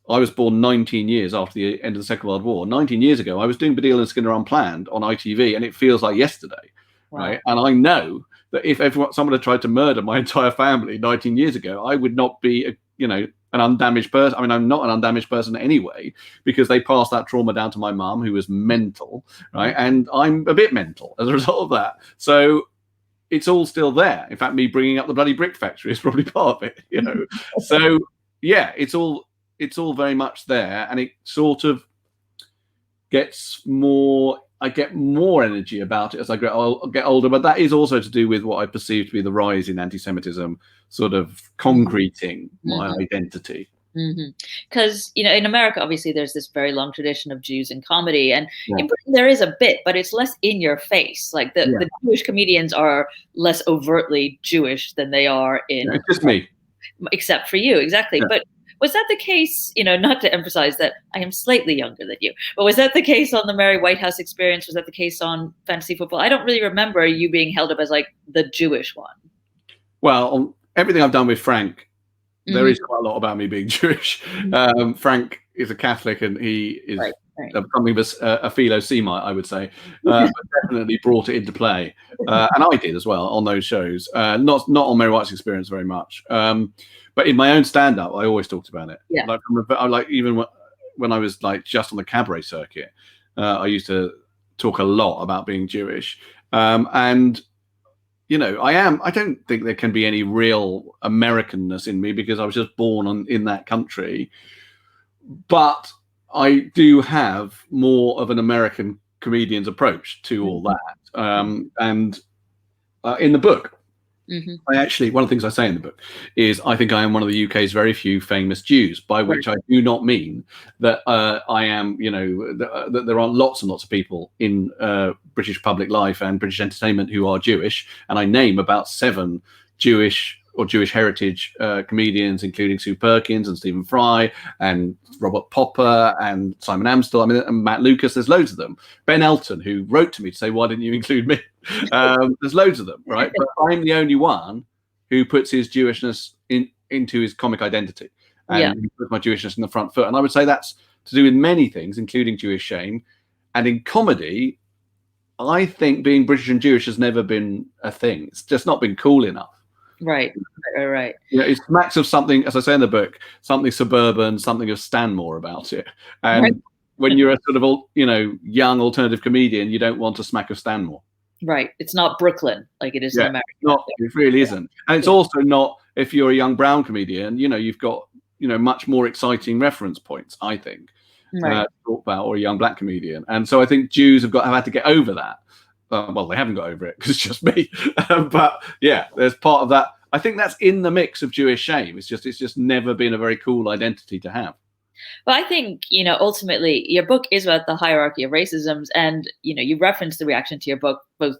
I was born 19 years after the end of the Second World War. 19 years ago, I was doing Baddiel and Skinner Unplanned on ITV, and it feels like yesterday, right? And I know that if someone had tried to murder my entire family 19 years ago, I would not be, an undamaged person. I mean, I'm not an undamaged person anyway, because they passed that trauma down to my mum, who was mental, right? And I'm a bit mental as a result of that. So it's all still there. In fact, me bringing up the bloody brick factory is probably part of it, you know. So yeah, it's all very much there, and it sort of gets more. I get more energy about it as I get older, but that is also to do with what I perceive to be the rise in anti-Semitism, sort of concreting my identity. Because, in America, obviously, there's this very long tradition of Jews in comedy. And in Britain, there is a bit, but it's less in your face. Like the Jewish comedians are less overtly Jewish than they are in... it's just me. Except for you, exactly. Yeah. But was that the case, not to emphasize that I am slightly younger than you, but was that the case on the Mary Whitehouse Experience? Was that the case on Fantasy Football? I don't really remember you being held up as like the Jewish one. Well, on everything I've done with Frank, there is quite a lot about me being Jewish. Frank is a Catholic, and he is something of a philo-Semite, I would say. But definitely brought it into play, and I did as well on those shows. Not on Mary White's Experience very much, but in my own stand-up, I always talked about it. Yeah. Like even when I was like just on the cabaret circuit, I used to talk a lot about being Jewish, and. I don't think there can be any real Americanness in me, because I was just born in that country. But I do have more of an American comedian's approach to all that. And in the book, I actually, one of the things I say in the book is I think I am one of the UK's very few famous Jews, by which I do not mean that I am, that there aren't lots and lots of people in British public life and British entertainment who are Jewish. And I name about 7 Jewish or Jewish heritage comedians, including Sue Perkins and Stephen Fry and Robert Popper and Simon Amstel. I mean, and Matt Lucas. There's loads of them. Ben Elton, who wrote to me to say, "Why didn't you include me?" There's loads of them, right? But I'm the only one who puts his Jewishness into his comic identity, and he puts my Jewishness in the front foot. And I would say that's to do with many things, including Jewish shame. And in comedy, I think being British and Jewish has never been a thing. It's just not been cool enough. Right. It smacks of something, as I say in the book, something suburban, something of Stanmore about it. And when you're a sort of, young alternative comedian, you don't want a smack of Stanmore. Right. It's not Brooklyn like it is in America. It really isn't. And it's also not, if you're a young brown comedian, you've got, much more exciting reference points, I think, to talk about, or a young black comedian. And so I think Jews have had to get over that. Well, they haven't got over it because it's just me. But yeah, there's part of that. I think that's in the mix of Jewish shame. It's just never been a very cool identity to have. Well, I think, ultimately your book is about the hierarchy of racisms, and, you reference the reaction to your book, both,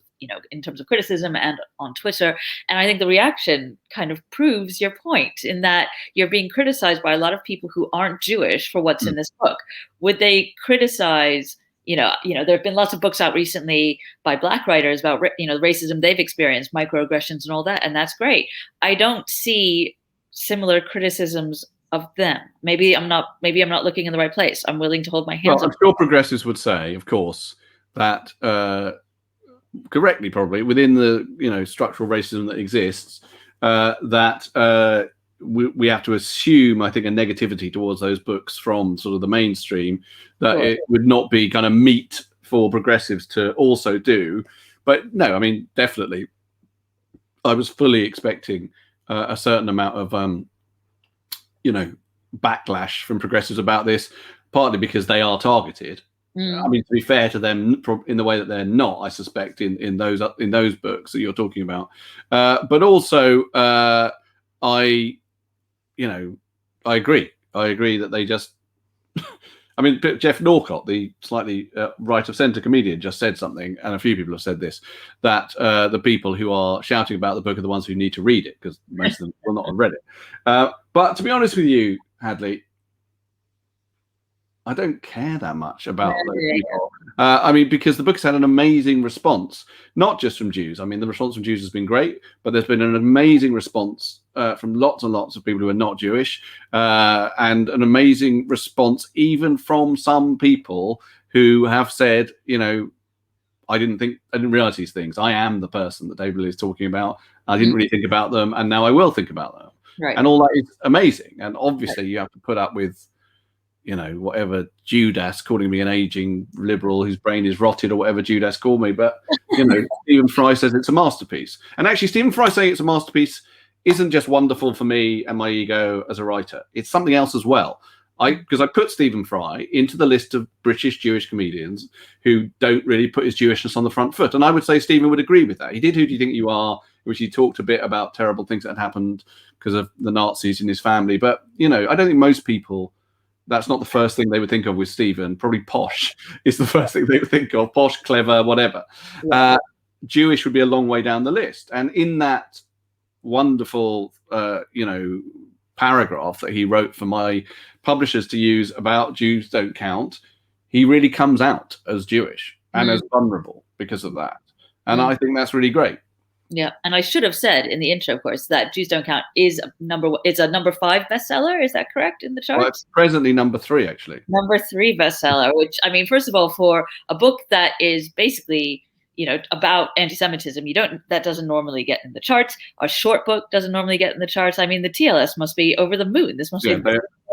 in terms of criticism and on Twitter. And I think the reaction kind of proves your point, in that you're being criticized by a lot of people who aren't Jewish for what's in this book. Would they criticize, there have been lots of books out recently by Black writers about, racism they've experienced, microaggressions and all that. And that's great. I don't see similar criticisms of them. Maybe I'm not looking in the right place. I'm willing to hold my hands up. I'm sure progressives would say, of course, that correctly, probably within the, structural racism that exists, that we have to assume, I think, a negativity towards those books from sort of the mainstream, that it would not be kind of meat for progressives to also do. But no, I mean, definitely, I was fully expecting a certain amount of, backlash from progressives about this, partly because they are targeted. I mean, to be fair to them, in the way that they're not, I suspect, in those books that you're talking about. But also, I agree. I agree that they just. I mean, Jeff Norcott, the slightly right of centre comedian, just said something, and a few people have said this, that the people who are shouting about the book are the ones who need to read it, because most of them will not have read it. But to be honest with you, Hadley, I don't care that much about those people. I mean, because the book's had an amazing response, not just from Jews. I mean, the response from Jews has been great, but there's been an amazing response from lots and lots of people who are not Jewish, and an amazing response even from some people who have said, I didn't realize these things. I am the person that David is talking about. I didn't really think about them, and now I will think about them. Right. And all that is amazing. And obviously, you have to put up with, whatever Judas calling me an aging liberal whose brain is rotted, or whatever Judas called me. But, Stephen Fry says it's a masterpiece. And actually, Stephen Fry saying it's a masterpiece isn't just wonderful for me and my ego as a writer. It's something else as well. Because I put Stephen Fry into the list of British Jewish comedians who don't really put his Jewishness on the front foot. And I would say Stephen would agree with that. He did Who Do You Think You Are, which he talked a bit about terrible things that had happened because of the Nazis in his family. But, I don't think most people, that's not the first thing they would think of with Stephen. Probably posh is the first thing they would think of. Posh, clever, whatever. Yeah. Jewish would be a long way down the list. And in that wonderful, paragraph that he wrote for my publishers to use about Jews Don't Count, he really comes out as Jewish and as vulnerable because of that. And I think that's really great. Yeah, and I should have said in the intro, of course, that Jews Don't Count is a number 5 bestseller. Is that correct in the charts? Well, it's presently number 3, actually. Number 3 bestseller, which, I mean, first of all, for a book that is basically, about anti-Semitism, that doesn't normally get in the charts. A short book doesn't normally get in the charts. I mean, the TLS must be over the moon. This must be.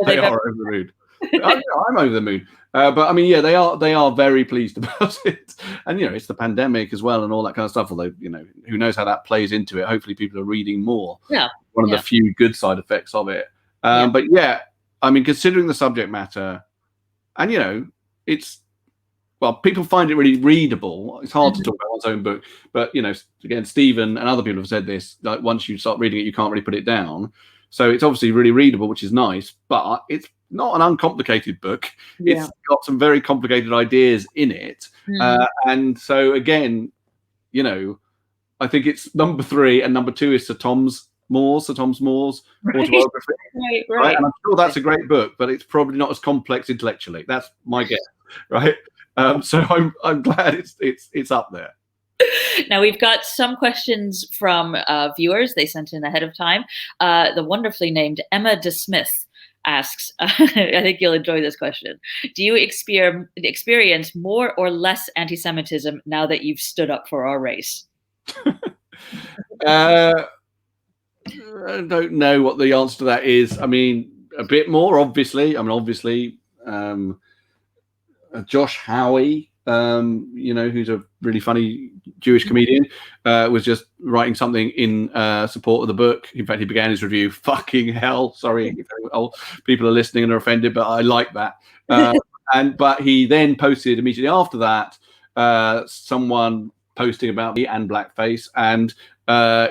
They are over the moon. I'm over the moon. But I mean, yeah, they are very pleased about it. And, it's the pandemic as well and all that kind of stuff. Although, who knows how that plays into it. Hopefully people are reading more. Yeah. One of the few good side effects of it. But yeah, I mean, considering the subject matter, and, people find it really readable. It's hard to talk about one's own book. But, again, Stephen and other people have said this, like once you start reading it, you can't really put it down. So it's obviously really readable, which is nice, but it's not an uncomplicated book. Yeah. It's got some very complicated ideas in it. And so, again, I think it's number 3 and number 2 is Sir Thomas More's autobiography. Right. And I'm sure that's a great book, but it's probably not as complex intellectually. That's my guess, right? So I'm glad it's up there. Now, we've got some questions from viewers. They sent in ahead of time. The wonderfully named Emma DeSmith asks, I think you'll enjoy this question. Do you experience more or less anti-Semitism now that you've stood up for our race? I don't know what the answer to that is. I mean, a bit more, obviously. I mean, obviously, Josh Howie, who's a really funny Jewish comedian, was just writing something in support of the book. In fact, he began his review, "Fucking hell." Sorry if people are listening and are offended, but I like that. But he then posted immediately after that someone posting about me and blackface, and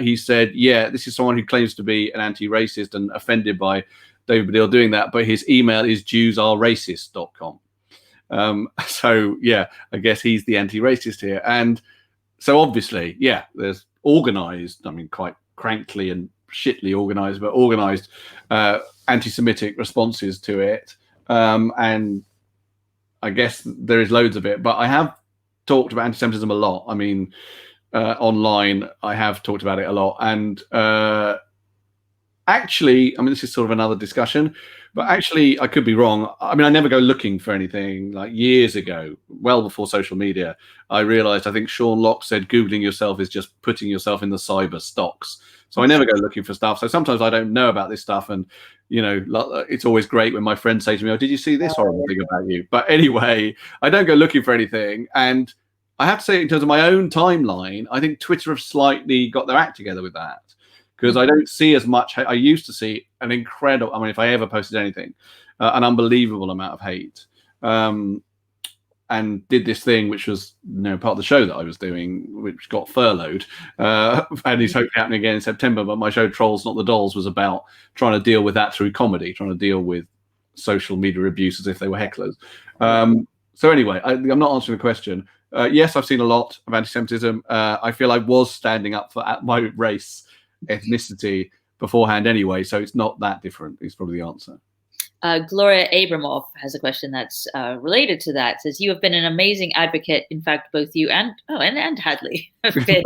he said, "Yeah, this is someone who claims to be an anti-racist and offended by David Baddiel doing that, but his email is jewsareracist.com." So yeah, I guess he's the anti-racist here. And so obviously, yeah, there's organized, I mean, quite crankly and shittly organized, but organized anti-Semitic responses to it. And I guess there is loads of it, but I have talked about anti-Semitism a lot. I mean, online, I have talked about it a lot. And actually, I mean, this is sort of another discussion, but actually, I could be wrong. I mean, I never go looking for anything. Like years ago, well before social media, I realized, I think Sean Locke said, Googling yourself is just putting yourself in the cyber stocks. So I never go looking for stuff. So sometimes I don't know about this stuff, and it's always great when my friends say to me, "Oh, did you see this horrible thing about you?" But anyway, I don't go looking for anything. And I have to say, in terms of my own timeline, I think Twitter have slightly got their act together with that, because I don't see as much. I used to see an incredible. I mean, if I ever posted anything, an unbelievable amount of hate. And did this thing, which was part of the show that I was doing, which got furloughed, and is hopefully happening again in September. But my show, Trolls Not the Dolls, was about trying to deal with that through comedy, trying to deal with social media abuse as if they were hecklers. So anyway, I'm not answering the question. Yes, I've seen a lot of anti-Semitism. I feel I was standing up for my race, ethnicity beforehand anyway, so it's not that different, is probably the answer. Gloria Abramoff has a question that's related to that. It says, you have been an amazing advocate. In fact, both you and Hadley have been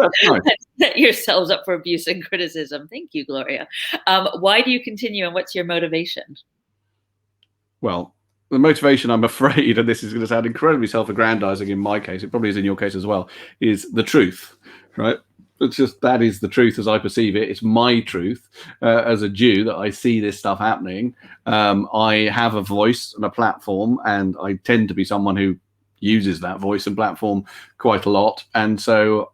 set yourselves up for abuse and criticism. Thank you, Gloria. Why do you continue, and what's your motivation? Well, the motivation, I'm afraid, and this is going to sound incredibly self-aggrandizing in my case, it probably is in your case as well, is the truth, right? It's just, that is the truth as I perceive it. It's my truth as a Jew that I see this stuff happening. I have a voice and a platform, and I tend to be someone who uses that voice and platform quite a lot. And so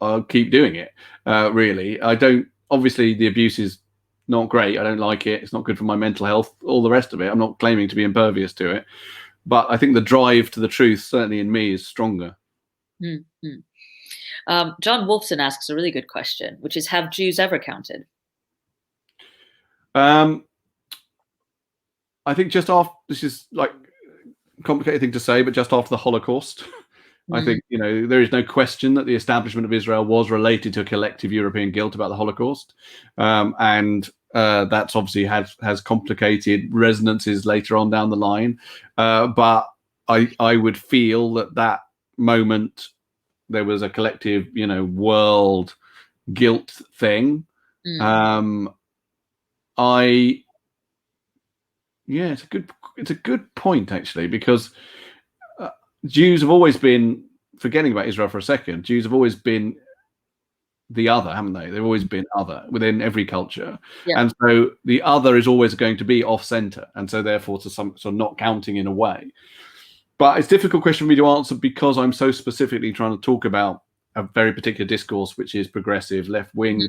I'll keep doing it, really. Obviously the abuse is not great. I don't like it. It's not good for my mental health, all the rest of it. I'm not claiming to be impervious to it. But I think the drive to the truth, certainly in me, is stronger. Mm-hmm. John Wolfson asks a really good question, which is, have Jews ever counted? I think just after, this is like a complicated thing to say, but just after the Holocaust, I think, there is no question that the establishment of Israel was related to a collective European guilt about the Holocaust. And that's obviously has complicated resonances later on down the line. But I would feel that moment, there was a collective, world guilt thing. It's a good point, actually, because Jews have always been, forgetting about Israel for a second, Jews have always been the other, haven't they? They've always been other within every culture. Yeah. And so the other is always going to be off center. And so therefore to some sort of not counting in a way. But it's a difficult question for me to answer, because I'm so specifically trying to talk about a very particular discourse, which is progressive, left-wing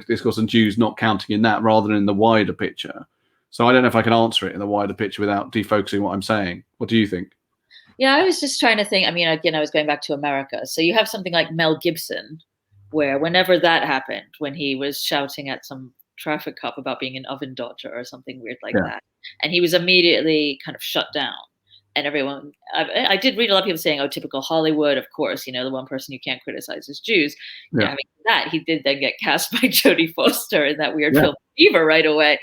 discourse, and Jews not counting in that rather than in the wider picture. So I don't know if I can answer it in the wider picture without defocusing what I'm saying. What do you think? Yeah, I was just trying to think. I mean, again, I was going back to America. So you have something like Mel Gibson, where whenever that happened, when he was shouting at some traffic cop about being an oven dodger or something weird like that, and he was immediately kind of shut down. And everyone, I did read a lot of people saying, oh, typical Hollywood, of course, the one person you can't criticize is Jews. Yeah. Having that, he did then get cast by Jodie Foster in that weird film Fever right away.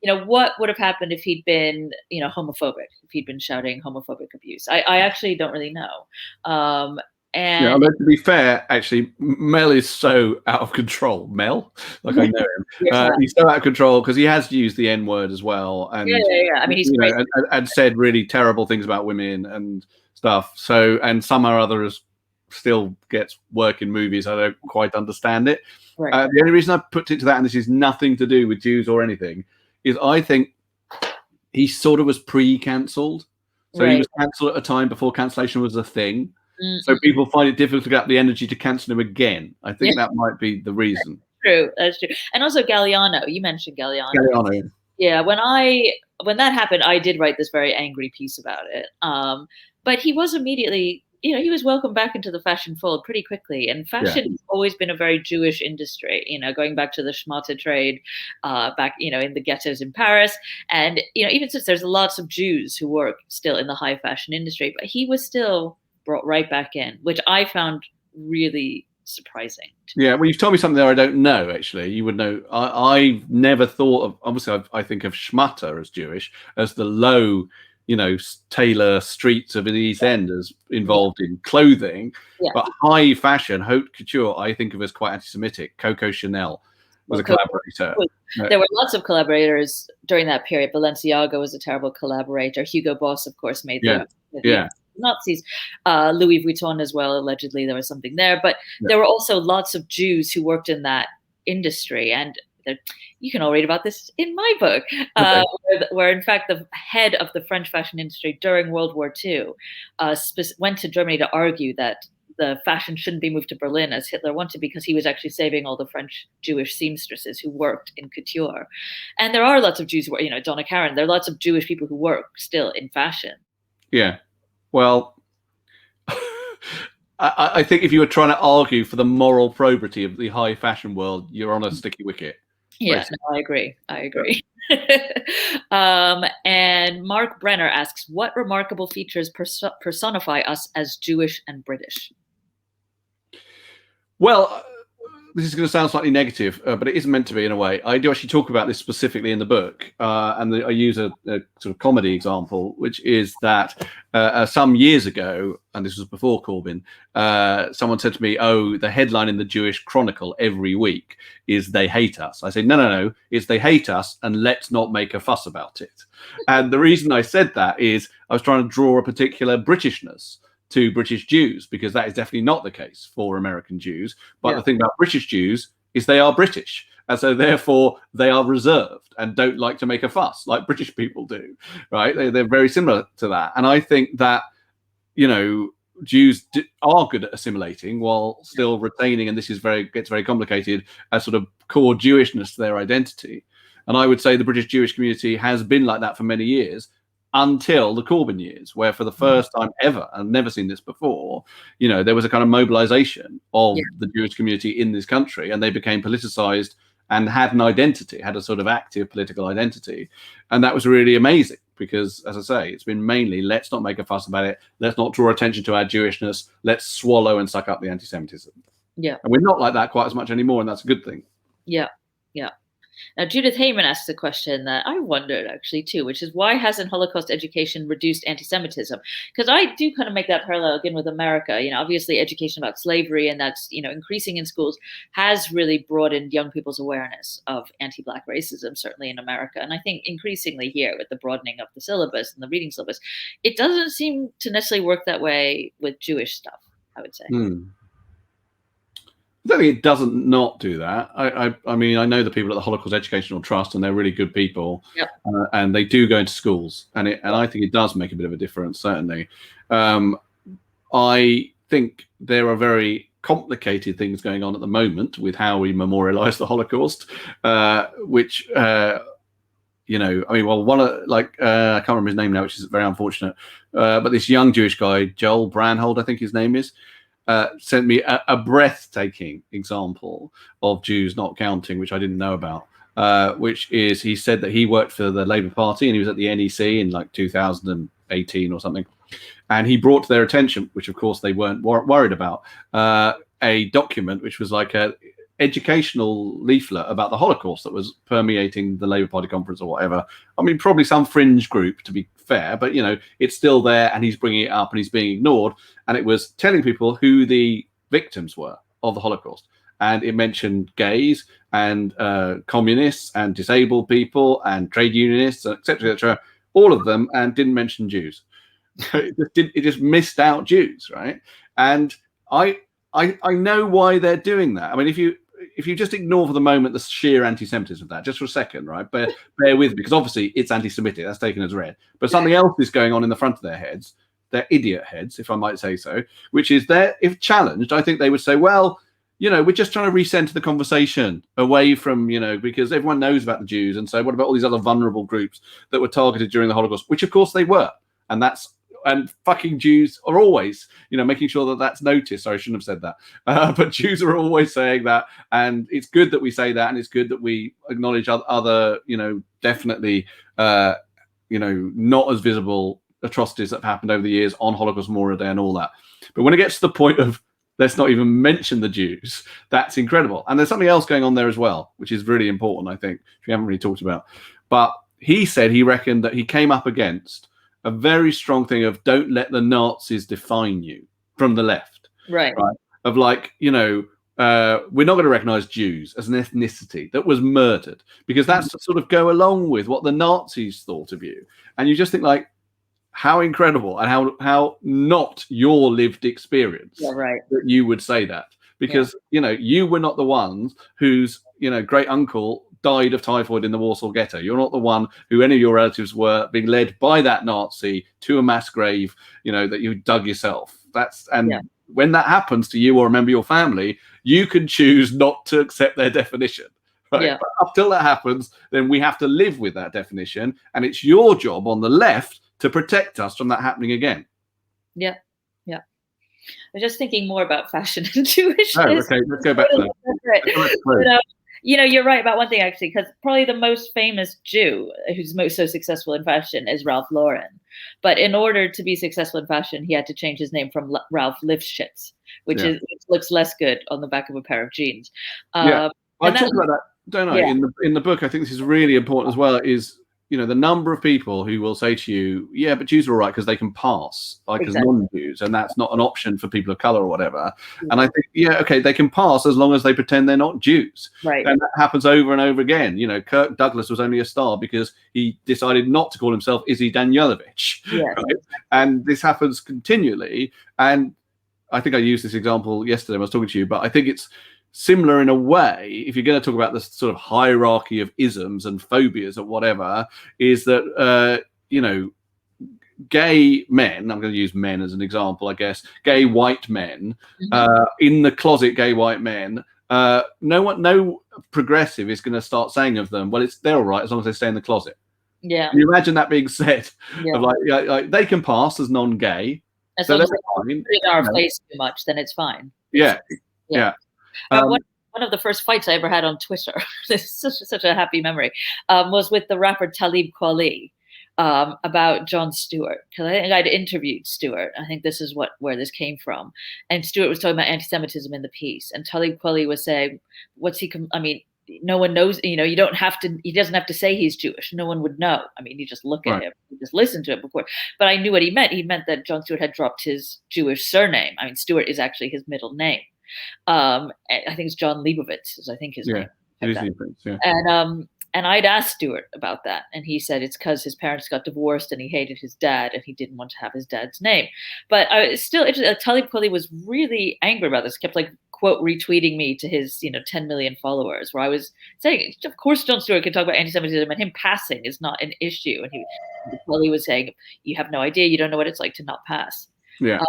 What would have happened if he'd been, homophobic, if he'd been shouting homophobic abuse? I actually don't really know. And to be fair, actually, Mel is so out of control. Mel, like I know him, he's so out of control because he has used the N-word as well, and I mean, he's and said really terrible things about women and stuff. So, and somehow or other still gets work in movies. I don't quite understand it. Right. The only reason I put it to that, and this is nothing to do with Jews or anything, is I think he sort of was pre-cancelled. So he was cancelled at a time before cancellation was a thing. Mm-hmm. So people find it difficult to get the energy to cancel him again. I think that might be the reason. That's true. And also Galliano, you mentioned Galliano. Yeah, when that happened, I did write this very angry piece about it. But he was immediately, he was welcomed back into the fashion fold pretty quickly. And fashion has always been a very Jewish industry, going back to the schmata trade, back, in the ghettos in Paris. And, even since there's lots of Jews who work still in the high fashion industry, but he was still brought right back in, which I found really surprising. Yeah, well, you've told me something there I don't know, actually. You would know. I've never thought of, obviously, I think of schmata as Jewish, as the low, tailor streets of the East End as involved in clothing. Yeah. But high fashion, haute couture, I think of as quite anti-Semitic. Coco Chanel was a collaborator. There were lots of collaborators during that period. Balenciaga was a terrible collaborator. Hugo Boss, of course, made the Nazis. Louis Vuitton as well, allegedly there was something there. But there were also lots of Jews who worked in that industry. And you can all read about this in my book, where in fact the head of the French fashion industry during World War II went to Germany to argue that the fashion shouldn't be moved to Berlin as Hitler wanted, because he was actually saving all the French Jewish seamstresses who worked in couture. And there are lots of Jews, Donna Karan, there are lots of Jewish people who work still in fashion. Yeah. Well, I think if you were trying to argue for the moral probity of the high fashion world, you're on a sticky wicket. Yeah, no, I agree. And Mark Brenner asks, what remarkable features personify us as Jewish and British? Well, this is going to sound slightly negative, but it isn't meant to be in a way. I do actually talk about this specifically in the book, and I use a sort of comedy example, which is that some years ago, and this was before Corbyn, someone said to me, "Oh, the headline in the Jewish Chronicle every week is they hate us." I said, no, it's they hate us, and let's not make a fuss about it. And the reason I said that is I was trying to draw a particular Britishness to British Jews, because that is definitely not the case for American Jews. But the thing about British Jews is they are British. And so therefore they are reserved and don't like to make a fuss like British people do, right? They're very similar to that. And I think that, Jews are good at assimilating while still retaining, and this is gets very complicated, a sort of core Jewishness to their identity. And I would say the British Jewish community has been like that for many years, until the Corbyn years, where for the first time ever, I've never seen this before, there was a kind of mobilization of the Jewish community in this country, and they became politicized and had an identity, had a sort of active political identity. And that was really amazing, because, as I say, it's been mainly, let's not make a fuss about it, let's not draw attention to our Jewishness, let's swallow and suck up the anti-Semitism. Yeah. And we're not like that quite as much anymore, and that's a good thing. Yeah. Now, Judith Heyman asks a question that I wondered actually too, which is, why hasn't Holocaust education reduced anti-Semitism? Because I do kind of make that parallel again with America. Obviously education about slavery, and that's, increasing in schools, has really broadened young people's awareness of anti-Black racism, certainly in America. And I think increasingly here, with the broadening of the syllabus and the reading syllabus, it doesn't seem to necessarily work that way with Jewish stuff, I would say. I don't think it doesn't not do that. I mean, I know the people at the Holocaust Educational Trust, and they're really good people, and they do go into schools, and I think it does make a bit of a difference, certainly. I think there are very complicated things going on at the moment with how we memorialize the Holocaust, which, I mean, well, I can't remember his name now, which is very unfortunate, but this young Jewish guy, Joel Brandhold, I think his name is, sent me a breathtaking example of Jews not counting, which I didn't know about, which is, he said that he worked for the Labour Party, and he was at the NEC in like 2018 or something. And he brought to their attention, which of course they weren't worried about, a document which was like a educational leaflet about the Holocaust that was permeating the Labour Party conference or whatever. I mean, probably some fringe group, to be fair, but it's still there, and he's bringing it up, and he's being ignored. And it was telling people who the victims were of the Holocaust, and it mentioned gays and communists and disabled people and trade unionists, etc., all of them, and didn't mention Jews. It just missed out Jews, right? And I know why they're doing that. I mean, if you just ignore for the moment the sheer anti-Semitism of that, just for a second, right? Bear with me, because obviously it's anti-Semitic. That's taken as read. But something else is going on in the front of their heads, their idiot heads, if I might say so, which is if challenged, I think they would say, well, we're just trying to recenter the conversation away from, because everyone knows about the Jews. And so what about all these other vulnerable groups that were targeted during the Holocaust, which of course they were. And fucking Jews are always, making sure that that's noticed. Sorry, I shouldn't have said that. But Jews are always saying that. And it's good that we say that. And it's good that we acknowledge other, definitely, not as visible atrocities that have happened over the years on Holocaust Memorial Day and all that. But when it gets to the point of, let's not even mention the Jews, that's incredible. And there's something else going on there as well, which is really important, I think, which we haven't really talked about. But he said he reckoned that he came up against a very strong thing of, don't let the Nazis define you, from the left. Right. Of like, we're not going to recognize Jews as an ethnicity that was murdered, because that's to sort of go along with what the Nazis thought of you. And you just think, like, how incredible, and how not your lived experience that you would say that. because you were not the ones whose great uncle died of typhoid in the Warsaw Ghetto. You're not the one who any of your relatives were being led by that Nazi to a mass grave, that you dug yourself. When that happens to you or a member of your family, you can choose not to accept their definition. Right? Yeah. But up till that happens, then we have to live with that definition, and it's your job on the left to protect us from that happening again. Yeah. I'm just thinking more about fashion and Jewishness. Oh, okay, let's go back to that. But, you're right about one thing, actually, because probably the most famous Jew who's so successful in fashion is Ralph Lauren. But in order to be successful in fashion, he had to change his name from Ralph Lifshitz, which looks less good on the back of a pair of jeans. I talk about that, don't I? Yeah. In the book, I think this is really important as well, is the number of people who will say to you, yeah, but Jews are all right because they can pass, as non-Jews, and that's not an option for people of color or whatever. Yeah. And I think, okay, they can pass as long as they pretend they're not Jews. Right. And that happens over and over again. Kirk Douglas was only a star because he decided not to call himself Izzy Danielovich. Yeah. Right? And this happens continually. And I think I used this example yesterday when I was talking to you, but I think it's similar in a way, if you're going to talk about this sort of hierarchy of isms and phobias or whatever, is that, gay men, I'm going to use men as an example, I guess, gay white men, in the closet gay white men, no progressive is going to start saying of them, well, they're all right as long as they stay in the closet. Yeah. Can you imagine that being said? Of like they can pass as non-gay. As long as they don't put it in our face too much, then it's fine. Yeah. One of the first fights I ever had on Twitter, this is such a happy memory, was with the rapper Talib Kweli about Jon Stewart. Because I think I'd interviewed Stewart. I think this is where this came from. And Stewart was talking about anti-Semitism in the piece. And Talib Kweli was saying, no one knows, he doesn't have to say he's Jewish. No one would know. You just look at him, you just listen to it before. But I knew what he meant. He meant that Jon Stewart had dropped his Jewish surname. Stewart is actually his middle name. I think it's John Leibovitz is his name. It is Leibovitz, yeah. And I'd asked Stewart about that, and he said it's because his parents got divorced and he hated his dad and he didn't want to have his dad's name. But Talib Kweli was really angry about this. Kept quote retweeting me to his 10 million followers, where I was saying, of course, Jon Stewart can talk about anti-Semitism and him passing is not an issue. And Kweli was saying, you have no idea, you don't know what it's like to not pass. Yeah,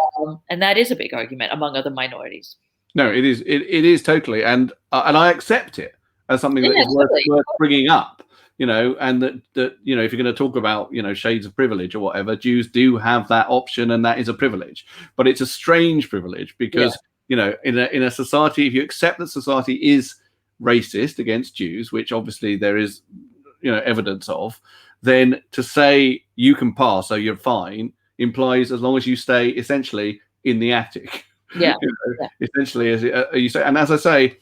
and that is a big argument among other minorities. No, it is. It is totally, and I accept it as something that is worth bringing up. And that if you're going to talk about shades of privilege or whatever, Jews do have that option, and that is a privilege. But it's a strange privilege because in a society, if you accept that society is racist against Jews, which obviously there is evidence of, then to say you can pass, so you're fine, implies as long as you stay essentially in the attic. Yeah. Essentially, as you say, and as I say,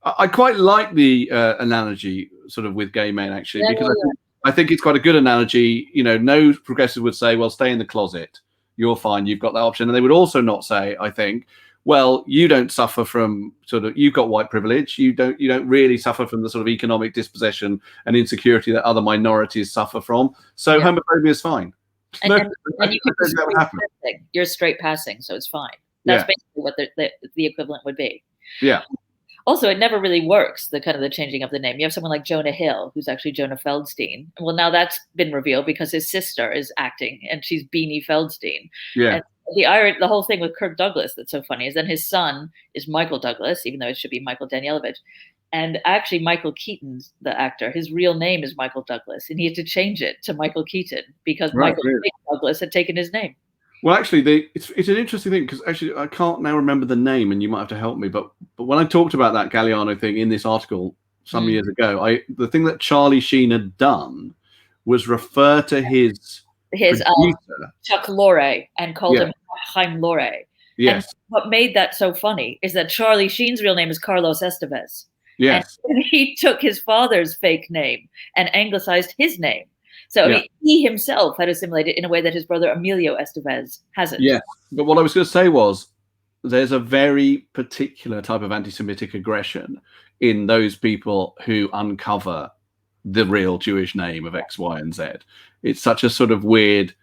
I quite like the analogy sort of with gay men actually, because I think it's quite a good analogy. No progressive would say, "Well, stay in the closet, you're fine, you've got that option," and they would also not say, I think, "Well, you don't suffer from you've got white privilege. You don't really suffer from the sort of economic dispossession and insecurity that other minorities suffer from. So homophobia is fine." And you can you're straight passing, so it's fine. That's basically what the equivalent would be. Yeah. Also, it never really works, the changing of the name. You have someone like Jonah Hill, who's actually Jonah Feldstein. Well, now that's been revealed because his sister is acting, and she's Beanie Feldstein. Yeah. And the whole thing with Kirk Douglas that's so funny is then his son is Michael Douglas, even though it should be Michael Danielovich. And actually, Michael Keaton, the actor, his real name is Michael Douglas, and he had to change it to Michael Keaton because Michael Douglas had taken his name. Well, actually, it's an interesting thing because actually I can't now remember the name, and you might have to help me. But when I talked about that Galliano thing in this article some years ago, the thing that Charlie Sheen had done was refer to his Chuck Lorre and called him Chaim Lorre. Yes. And what made that so funny is that Charlie Sheen's real name is Carlos Estevez. Yes. And he took his father's fake name and anglicized his name. So he himself had assimilated in a way that his brother Emilio Estevez hasn't. Yeah, but what I was going to say was there's a very particular type of anti-Semitic aggression in those people who uncover the real Jewish name of X, Y, and Z. It's such a sort of weird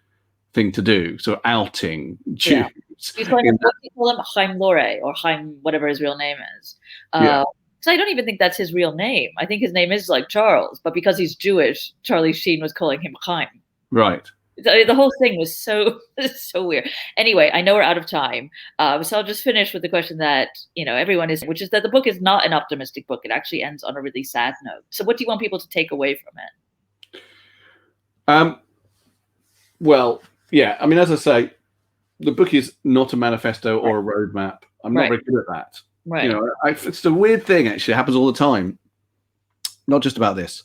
thing to do, so outing Jews. He's calling him, what do you call him? Chaim Lore, or Chaim, whatever his real name is. So I don't even think that's his real name. I think his name is like Charles, but because he's Jewish, Charlie Sheen was calling him Chaim. Right. The whole thing was so weird. Anyway, I know we're out of time, so I'll just finish with the question that everyone is, which is that the book is not an optimistic book. It actually ends on a really sad note. So, what do you want people to take away from it? Well, yeah. I mean, as I say, the book is not a manifesto or a roadmap. I'm not very good at that. Right. It's a weird thing. Actually, it happens all the time. Not just about this.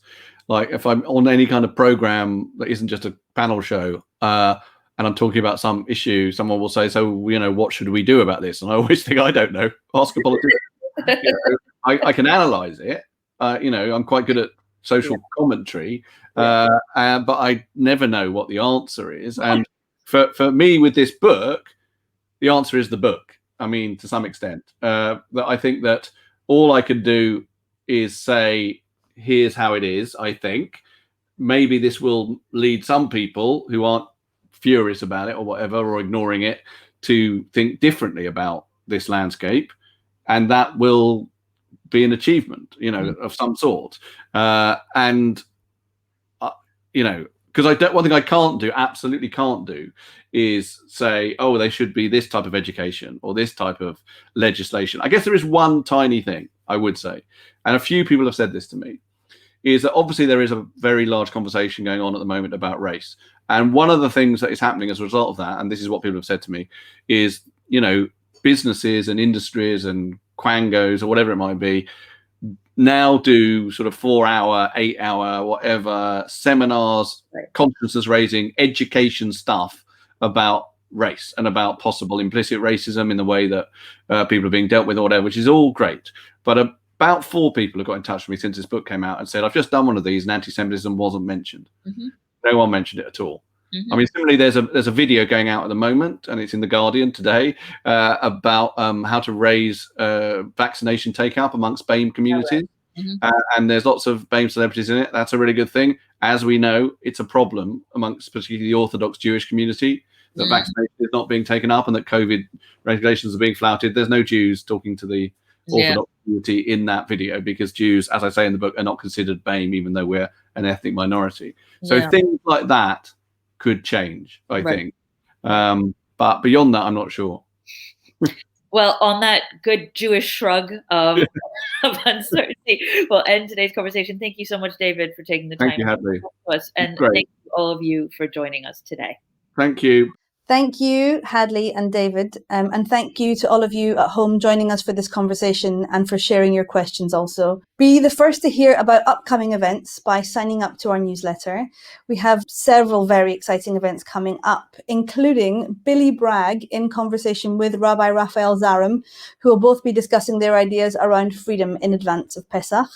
Like if I'm on any kind of program that isn't just a panel show, and I'm talking about some issue, someone will say, "So, what should we do about this?" And I always think, I don't know. Ask a politician. I can analyze it. I'm quite good at social commentary, but I never know what the answer is. And for me, with this book, the answer is the book. I mean, to some extent, that I think that all I can do is say, here's how it is. I think maybe this will lead some people who aren't furious about it or whatever, or ignoring it, to think differently about this landscape, and that will be an achievement, of some sort. Because one thing I can't do, absolutely can't do, is say, oh, they should be this type of education or this type of legislation. I guess there is one tiny thing I would say, and a few people have said this to me, is that obviously there is a very large conversation going on at the moment about race. And one of the things that is happening as a result of that, and this is what people have said to me, is, businesses and industries and quangos or whatever it might be, now do sort of 4-hour, 8-hour, whatever seminars, consciousness raising, education stuff about race and about possible implicit racism in the way that people are being dealt with or whatever, which is all great. But about 4 people have got in touch with me since this book came out and said, I've just done one of these and anti-Semitism wasn't mentioned. Mm-hmm. No one mentioned it at all. Mm-hmm. I mean, similarly, there's a video going out at the moment, and it's in The Guardian today, about how to raise vaccination take-up amongst BAME communities. Mm-hmm. And there's lots of BAME celebrities in it. That's a really good thing. As we know, it's a problem amongst particularly the Orthodox Jewish community that vaccination is not being taken up and that COVID regulations are being flouted. There's no Jews talking to the Orthodox community in that video, because Jews, as I say in the book, are not considered BAME, even though we're an ethnic minority. So things like that could change, I think. But beyond that, I'm not sure. Well, on that good Jewish shrug of uncertainty, we'll end today's conversation. Thank you so much, David, for taking the time to talk to us. And thank you all of you for joining us today. Thank you. Thank you, Hadley and David. And thank you to all of you at home joining us for this conversation and for sharing your questions also. Be the first to hear about upcoming events by signing up to our newsletter. We have several very exciting events coming up, including Billy Bragg in conversation with Rabbi Raphael Zarim, who will both be discussing their ideas around freedom in advance of Pesach,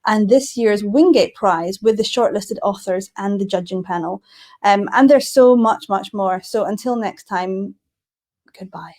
and this year's Wingate Prize with the shortlisted authors and the judging panel. And there's so much, much more. So until next time, goodbye.